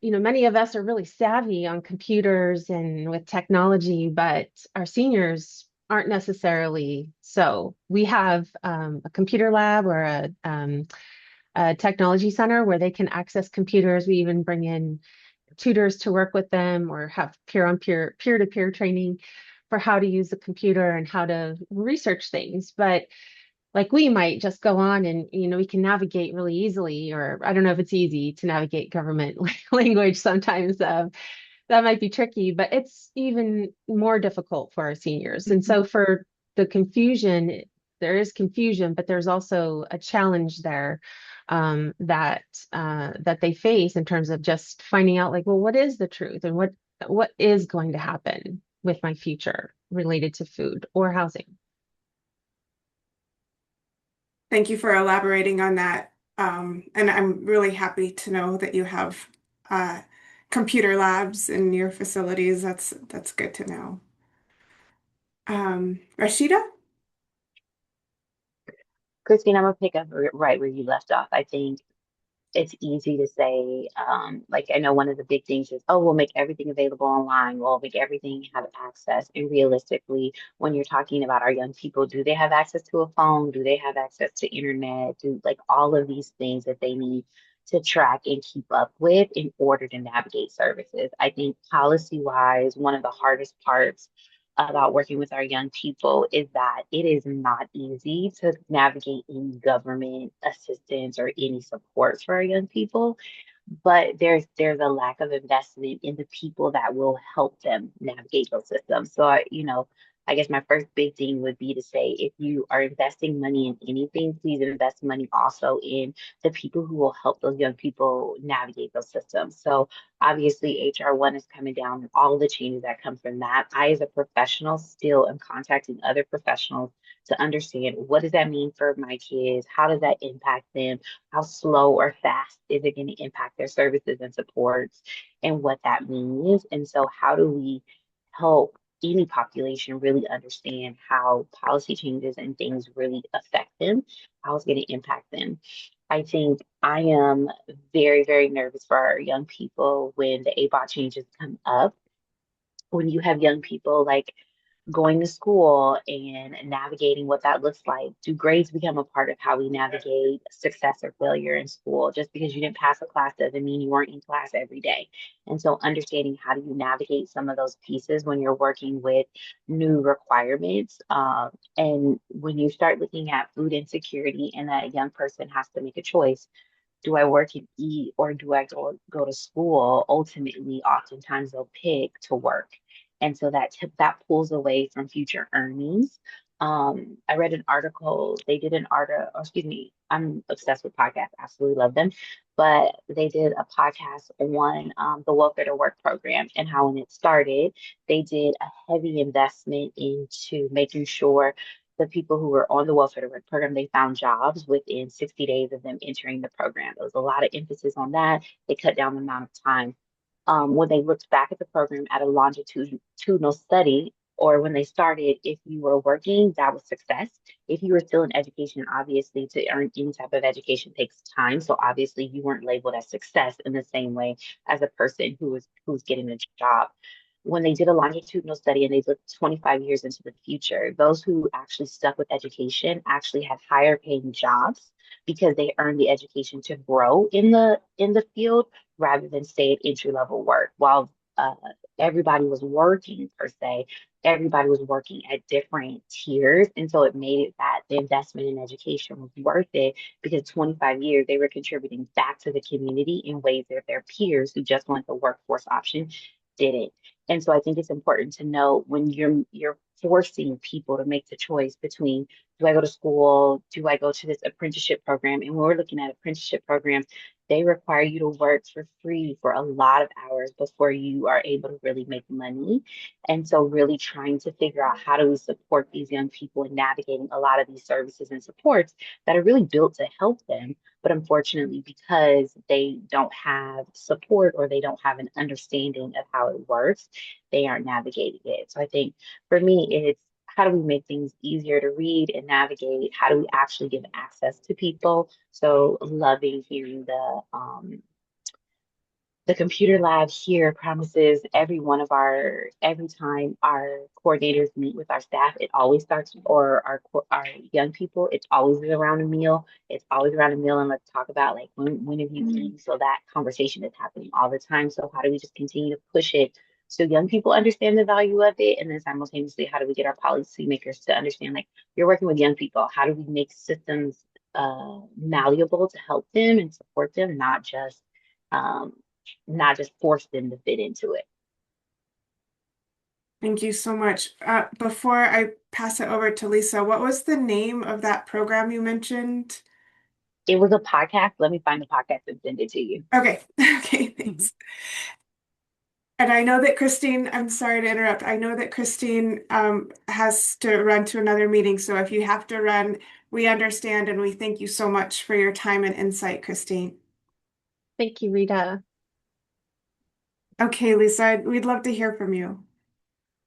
Many of us are really savvy on computers and with technology, but our seniors aren't necessarily so. We have a computer lab or a technology center where they can access computers. We even bring in tutors to work with them or have peer-on-peer, peer-to-peer training for how to use the computer and how to research things. But like we might just go on and we can navigate really easily, or I don't know if it's easy to navigate government language sometimes. That might be tricky, but it's even more difficult for our seniors. And so for the confusion, there is confusion, but there's also a challenge there that they face in terms of just finding out, like, well, what is the truth, and what is going to happen with my future related to food or housing. thank you for elaborating on that. And I'm really happy to know that you have computer labs in your facilities. That's good to know. Rashida? Christine, I'm gonna pick up right where you left off. I think it's easy to say, like, I know one of the big things is, oh, we'll make everything available online, we'll make everything have access. And realistically, when you're talking about our young people, do they have access to a phone? Do they have access to internet? Do, like, all of these things that they need to track and keep up with in order to navigate services? I think policy wise, one of the hardest parts about working with our young people is that it is not easy to navigate any government assistance or any support for our young people, but there's a lack of investment in the people that will help them navigate those systems. So I guess my first big thing would be to say, if you are investing money in anything, please invest money also in the people who will help those young people navigate those systems. So obviously HR1 is coming down and all the changes that come from that. I, as a professional, still am contacting other professionals to understand, what does that mean for my kids? How does that impact them? How slow or fast is it going to impact their services and supports, and what that means? And so how do we help any population really understand how policy changes and things really affect them, how it's going to impact them? I think I am very, very nervous for our young people when the ABOT changes come up. When you have young people like going to school and navigating what that looks like. Do grades become a part of how we navigate success or failure in school? Just because you didn't pass a class doesn't mean you weren't in class every day. And so understanding how do you navigate some of those pieces when you're working with new requirements. And when you start looking at food insecurity and that young person has to make a choice, do I work and eat, or do I go to school? Ultimately, oftentimes they'll pick to work. And so that pulls away from future earnings. I read an article, they did an article, excuse me, I'm obsessed with podcasts, absolutely love them. But they did a podcast on the Welfare to Work program, and how when it started, they did a heavy investment into making sure the people who were on the Welfare to Work program, they found jobs within 60 days of them entering the program. There was a lot of emphasis on that. They cut down the amount of time. When they looked back at the program at a longitudinal study, or when they started, if you were working, that was success. If you were still in education, obviously to earn any type of education takes time. So obviously you weren't labeled as success in the same way as a person who's getting a job. when they did a longitudinal study and they looked 25 years into the future, those who actually stuck with education actually had higher paying jobs because they earned the education to grow in the field rather than stay at entry level work. While everybody was working per se, everybody was working at different tiers, and so it made it that the investment in education was worth it because 25 years they were contributing back to the community in ways that their peers who just went the workforce option didn't. And so I think it's important to know when you're forcing people to make the choice between, do I go to school? Do I go to this apprenticeship program? And when we're looking at apprenticeship programs, they require you to work for free for a lot of hours before you are able to really make money. And so really trying to figure out how do we support these young people in navigating a lot of these services and supports that are really built to help them. But unfortunately, because they don't have support or they don't have an understanding of how it works, they aren't navigating it. So I think for me, it's how do we make things easier to read and navigate? How do we actually give access to people? So loving hearing the computer lab here promises every time our coordinators meet with our staff, it always starts, or our young people, it's always around a meal. It's always around a meal, and let's talk about like when have you eaten? So that conversation is happening all the time. So how do we just continue to push it so young people understand the value of it, and then simultaneously, how do we get our policymakers to understand like you're working with young people? How do we make systems malleable to help them and support them, um, not just force them to fit into it. Thank you so much. Before I pass it over to Lisa, what was the name of that program you mentioned? It was a podcast. Let me find the podcast and send it to you. Okay. Okay, thanks. And I know that Christine, I'm sorry to interrupt. I know that Christine has to run to another meeting. So if you have to run, we understand and we thank you so much for your time and insight, Christine. Thank you, Rita. Okay, Lisa, we'd love to hear from you.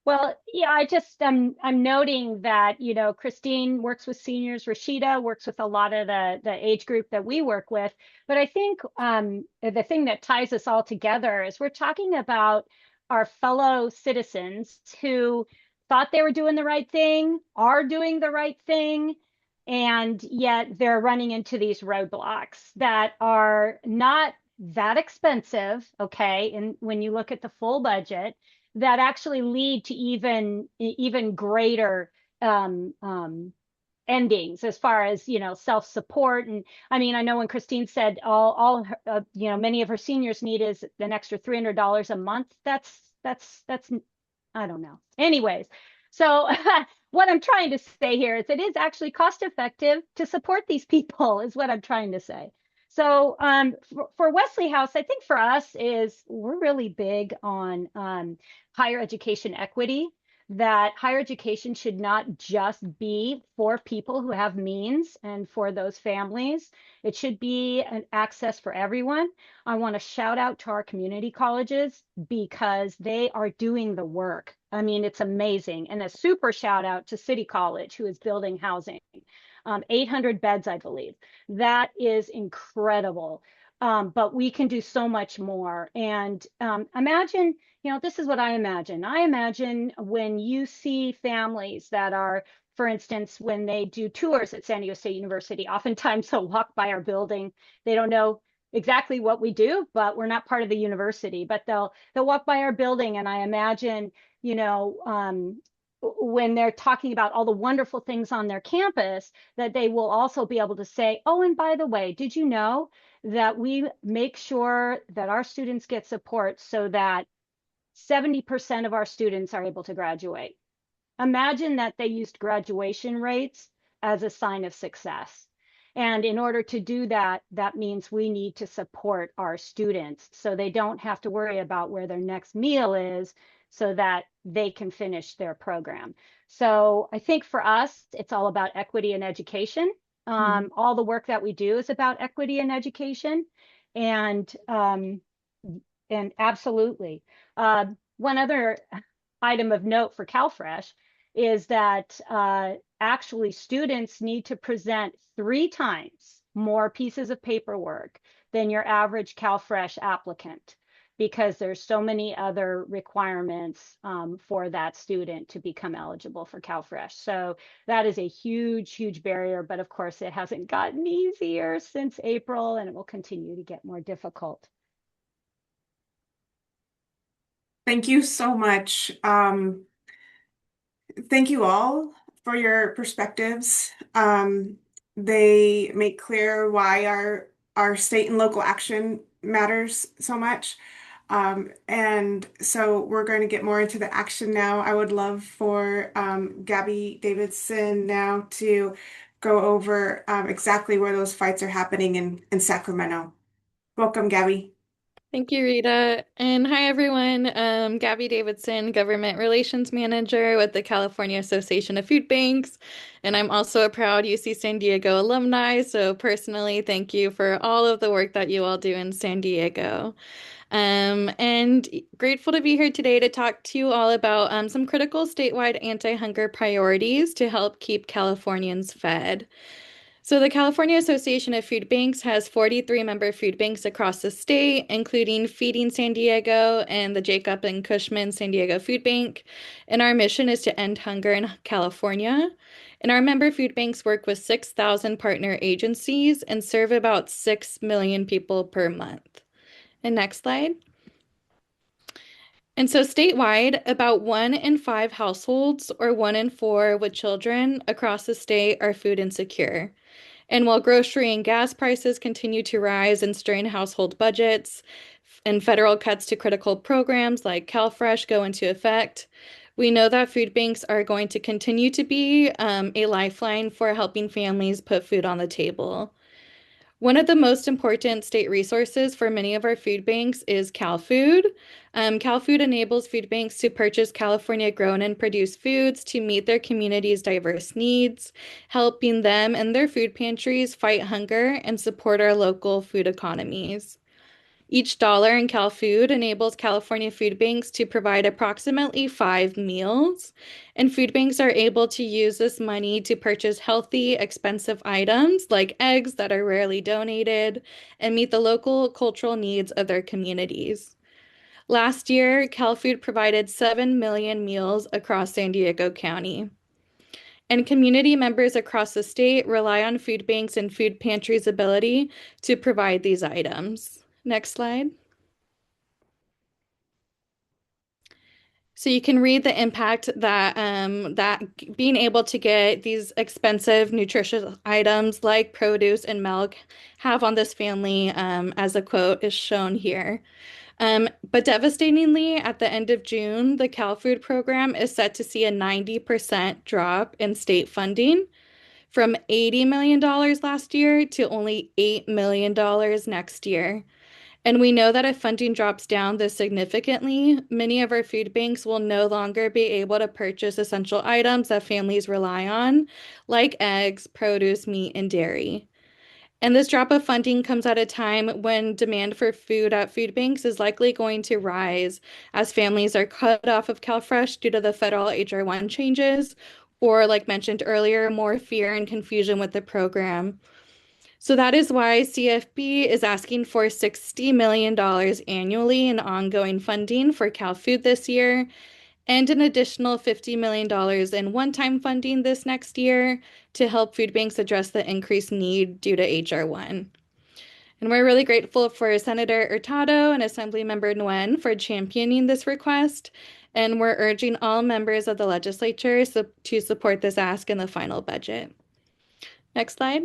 Well, yeah, I'm noting that, you know, Christine works with seniors, Rashida works with a lot of the age group that we work with. But I think the thing that ties us all together is we're talking about our fellow citizens who thought they were doing the right thing, are doing the right thing, and yet they're running into these roadblocks that are not that expensive, okay? And when you look at the full budget, that actually lead to even greater endings as far as, you know, self-support. And I mean, I know when Christine said all her, you know, many of her seniors need is an extra $300 a month. That's I don't know. Anyways, so what I'm trying to say here is it is actually cost effective to support these people is what I'm trying to say. So for Wesley House, I think for us is we're really big on higher education equity, that higher education should not just be for people who have means and for those families. It should be an access for everyone. I want to shout out to our community colleges because they are doing the work. I mean, it's amazing. And a super shout out to City College, who is building housing. 800 beds, I believe. That is incredible. But we can do so much more. And imagine, you know, this is what I imagine. I imagine when you see families that are, for instance, when they do tours at San Diego State University, oftentimes they'll walk by our building. They don't know exactly what we do, but we're not part of the university. But they'll walk by our building, and I imagine, you know, when they're talking about all the wonderful things on their campus, that they will also be able to say, oh, and by the way, did you know that we make sure that our students get support so that 70% of our students are able to graduate? Imagine that they used graduation rates as a sign of success. And in order to do that, that means we need to support our students so they don't have to worry about where their next meal is so that they can finish their program. So I think for us, it's all about equity in education. All the work that we do is about equity in education. And absolutely. One other item of note for CalFresh is that actually students need to present 3 times more pieces of paperwork than your average CalFresh applicant. because there's so many other requirements for that student to become eligible for CalFresh. So that is a huge, huge barrier. But of course, it hasn't gotten easier since April, and it will continue to get more difficult. Thank you so much. Thank you all for your perspectives. They make clear why our state and local action matters so much. And so we're going to get more into the action now. I would love for Gabby Davidson now to go over exactly where those fights are happening in Sacramento. Welcome, Gabby. Thank you, Rita. And hi, everyone. Gabby Davidson, Government Relations Manager with the California Association of Food Banks. And I'm also a proud UC San Diego alumni. So personally, thank you for all of the work that you all do in San Diego. And grateful to be here today to talk to you all about some critical statewide anti-hunger priorities to help keep Californians fed. So the California Association of Food Banks has 43 member food banks across the state, including Feeding San Diego and the Jacob and Cushman San Diego Food Bank. And our mission is to end hunger in California. And our member food banks work with 6,000 partner agencies and serve about 6 million people per month. And next slide. And so statewide, about 1 in 5 households or 1 in 4 with children across the state are food insecure. And while grocery and gas prices continue to rise and strain household budgets, and federal cuts to critical programs like CalFresh go into effect, we know that food banks are going to continue to be a lifeline for helping families put food on the table. One of the most important state resources for many of our food banks is CalFood. CalFood enables food banks to purchase California grown and produced foods to meet their community's diverse needs, helping them and their food pantries fight hunger and support our local food economies. Each dollar in CalFood enables California food banks to provide approximately 5 meals, and food banks are able to use this money to purchase healthy, expensive items like eggs that are rarely donated and meet the local cultural needs of their communities. Last year, CalFood provided 7 million meals across San Diego County. And community members across the state rely on food banks and food pantries' ability to provide these items. Next slide. So you can read the impact that that being able to get these expensive, nutritious items like produce and milk have on this family, as the quote is shown here. But devastatingly, at the end of June, the CalFood program is set to see a 90% drop in state funding from $80 million last year to only $8 million next year. And we know that if funding drops down this significantly, many of our food banks will no longer be able to purchase essential items that families rely on, like eggs, produce, meat, and dairy. And this drop of funding comes at a time when demand for food at food banks is likely going to rise as families are cut off of CalFresh due to the federal HR1 changes, or like mentioned earlier, more fear and confusion with the program. So that is why CFB is asking for $60 million annually in ongoing funding for CalFood this year, and an additional $50 million in one-time funding this next year to help food banks address the increased need due to HR1. And we're really grateful for Senator Hurtado and Assemblymember Nguyen for championing this request, and we're urging all members of the legislature to support this ask in the final budget. Next slide.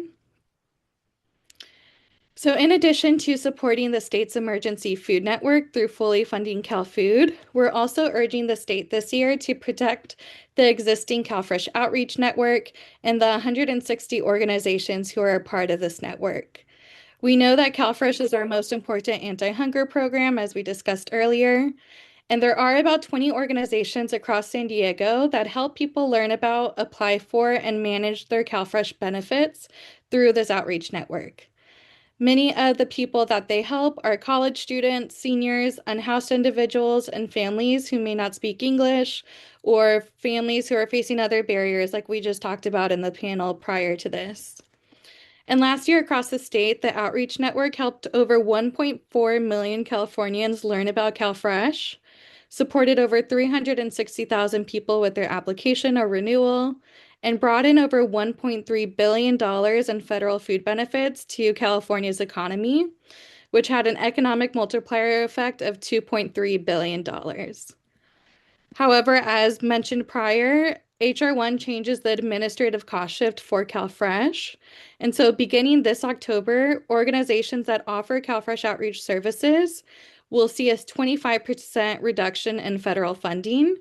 So in addition to supporting the state's emergency food network through fully funding CalFood, we're also urging the state this year to protect the existing CalFresh outreach network and the 160 organizations who are a part of this network. We know that CalFresh is our most important anti-hunger program, as we discussed earlier, and there are about 20 organizations across San Diego that help people learn about, apply for, and manage their CalFresh benefits through this outreach network. Many of the people that they help are college students, seniors, unhoused individuals, and families who may not speak English, or families who are facing other barriers like we just talked about in the panel prior to this. And last year across the state, the outreach network helped over 1.4 million Californians learn about CalFresh, supported over 360,000 people with their application or renewal, and brought in over $1.3 billion in federal food benefits to California's economy, which had an economic multiplier effect of $2.3 billion. However, as mentioned prior, HR 1 changes the administrative cost shift for CalFresh. And so beginning this October, organizations that offer CalFresh outreach services will see a 25% reduction in federal funding,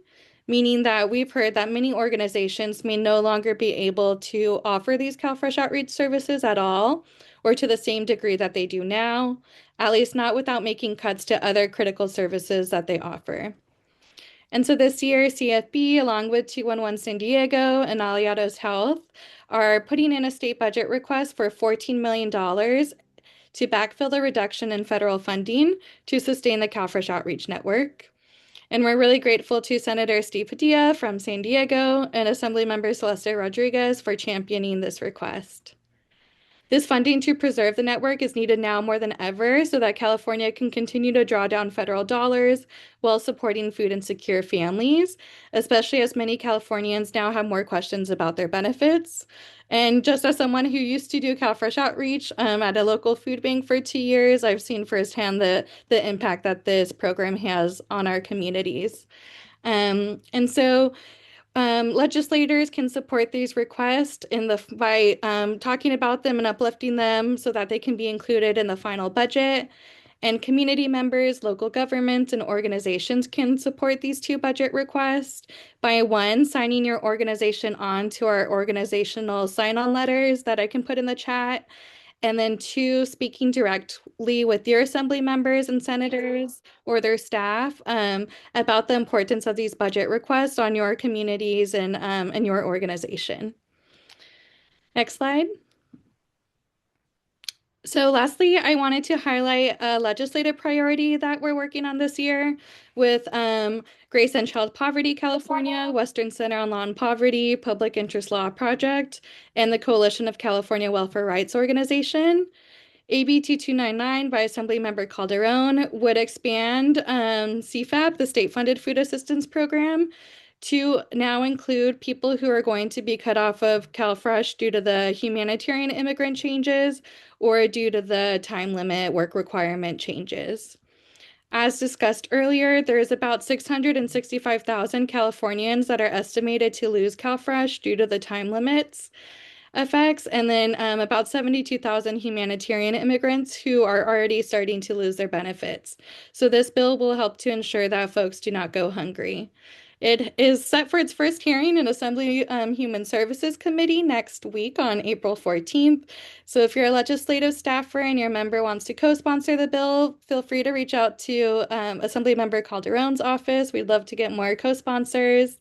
meaning that we've heard that many organizations may no longer be able to offer these CalFresh outreach services at all, or to the same degree that they do now, at least not without making cuts to other critical services that they offer. And so this year, CFB, along with 211 San Diego and Aliados Health, are putting in a state budget request for $14 million to backfill the reduction in federal funding to sustain the CalFresh Outreach Network. And we're really grateful to Senator Steve Padilla from San Diego and Assemblymember Celeste Rodriguez for championing this request. This funding to preserve the network is needed now more than ever so that California can continue to draw down federal dollars while supporting food insecure families, especially as many Californians now have more questions about their benefits. And just as someone who used to do CalFresh outreach at a local food bank for 2 years, I've seen firsthand the impact that this program has on our communities. And so legislators can support these requests by talking about them and uplifting them so that they can be included in the final budget. And community members, local governments, and organizations can support these two budget requests by one, signing your organization on to our organizational sign-on letters that I can put in the chat. And then two, speaking directly with your assembly members and senators or their staff about the importance of these budget requests on your communities and your organization. Next slide. So lastly, I wanted to highlight a legislative priority that we're working on this year with Grace and Child Poverty California, Western Center on Law and Poverty, Public Interest Law Project, and the Coalition of California Welfare Rights Organization. AB 2299 by Assemblymember Calderon would expand CFAP, the state-funded food assistance program, to now include people who are going to be cut off of CalFresh due to the humanitarian immigrant changes or due to the time limit work requirement changes. As discussed earlier, there is about 665,000 Californians that are estimated to lose CalFresh due to the time limits effects, and then about 72,000 humanitarian immigrants who are already starting to lose their benefits. So this bill will help to ensure that folks do not go hungry. It is set for its first hearing in Assembly Human Services Committee next week on April 14th. So if you're a legislative staffer and your member wants to co-sponsor the bill, feel free to reach out to Assemblymember Calderon's office. We'd love to get more co-sponsors.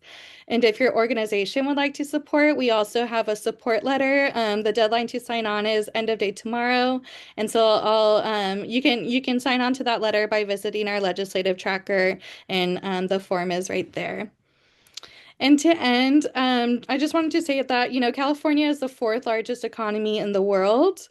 And if your organization would like to support, we also have a support letter. The deadline to sign on is end of day tomorrow. And so you can sign on to that letter by visiting our legislative tracker, and the form is right there. And to end, I just wanted to say that, California is the fourth largest economy in the world.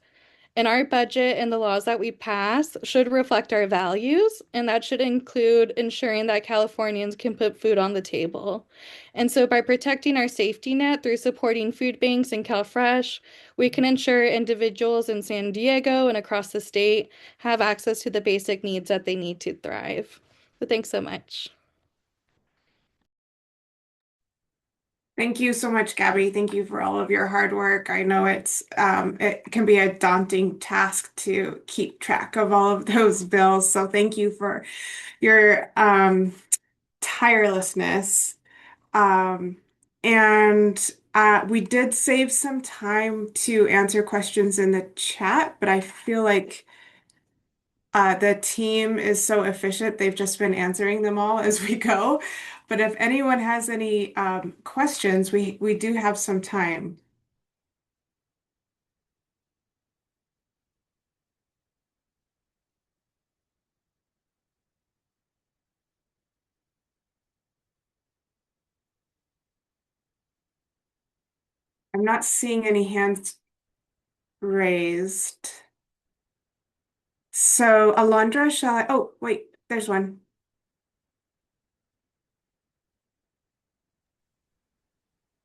And our budget and the laws that we pass should reflect our values, and that should include ensuring that Californians can put food on the table. And so by protecting our safety net through supporting food banks and CalFresh, we can ensure individuals in San Diego and across the state have access to the basic needs that they need to thrive. So thanks so much. Thank you so much, Gabby. Thank you for all of your hard work. I know it can be a daunting task to keep track of all of those bills. So thank you for your tirelessness. And we did save some time to answer questions in the chat, but I feel like the team is so efficient. They've just been answering them all as we go. But if anyone has any questions, we do have some time. I'm not seeing any hands raised. So Alondra, oh, wait, there's one.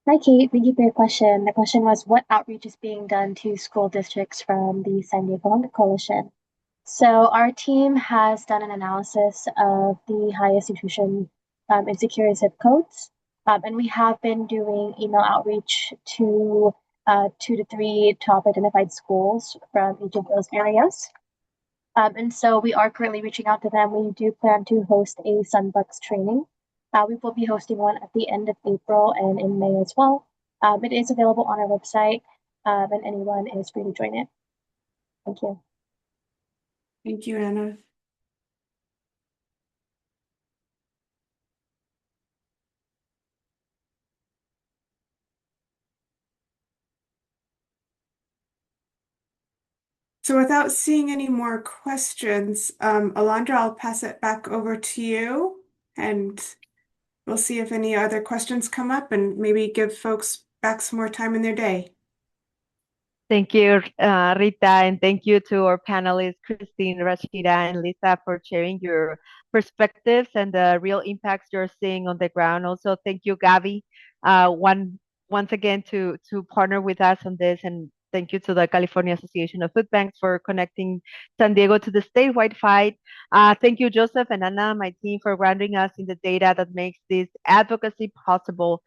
Hi, Kate. Thank you for your question. The question was, what outreach is being done to school districts from the San Diego Hunger Coalition? So our team has done an analysis of the highest nutrition insecure zip codes, and we have been doing email outreach to 2 to 3 top identified schools from each of those areas. And so we are currently reaching out to them. We do plan to host a Sunbucks training. We will be hosting one at the end of April and in May as well. It is available on our website, and anyone is free to join it. Thank you. Thank you, Anna. So without seeing any more questions, Alondra, I'll pass it back over to you, and we'll see if any other questions come up and maybe give folks back some more time in their day. Thank you, Rita, and thank you to our panelists, Christine, Rashida, and Lisa, for sharing your perspectives and the real impacts you're seeing on the ground. Also, thank you, Gabi, once again to partner with us on this, and thank you to the California Association of Food Banks for connecting San Diego to the statewide fight. Thank you, Joseph and Anna, my team, for grounding us in the data that makes this advocacy possible.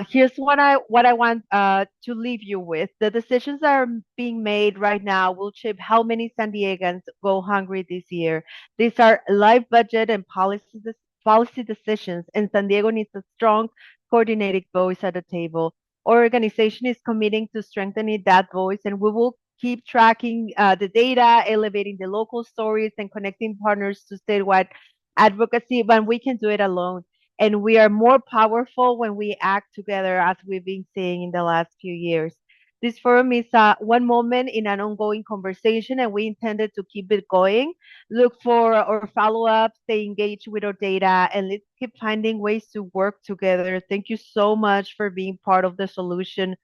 Here's what I want to leave you with. The decisions that are being made right now will shape how many San Diegans go hungry this year. These are live budget and policy decisions, and San Diego needs a strong, coordinated voice at the table. Our organization is committing to strengthening that voice, and we will keep tracking the data, elevating the local stories, and connecting partners to statewide advocacy when we can do it alone. And we are more powerful when we act together, as we've been seeing in the last few years. This forum is one moment in an ongoing conversation, and we intended to keep it going. Look for our follow up, stay engaged with our data, and let's keep finding ways to work together. Thank you so much for being part of the solution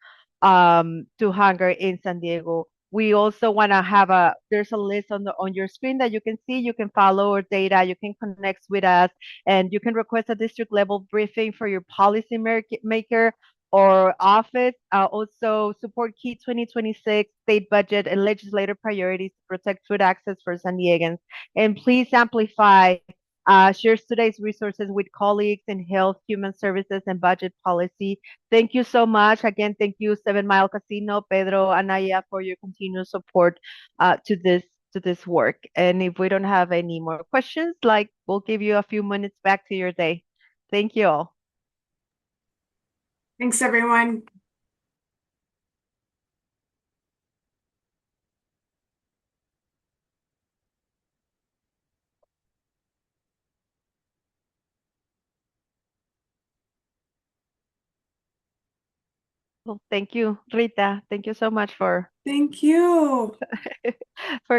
to hunger in San Diego. We also want to have there's a list on your screen that you can see. You can follow our data, you can connect with us, and you can request a district level briefing for your policy maker or office. Also support key 2026 state budget and legislative priorities to protect food access for San Diegans. And please amplify, share today's resources with colleagues in health, human services, and budget policy. Thank you so much. Again, thank you, 7 Mile Casino, Pedro, Anaya, for your continued support to this work. And if we don't have any more questions, like we'll give you a few minutes back to your day. Thank you all. Thanks, everyone. Well, thank you, Rita. Thank you so much for Thank you. for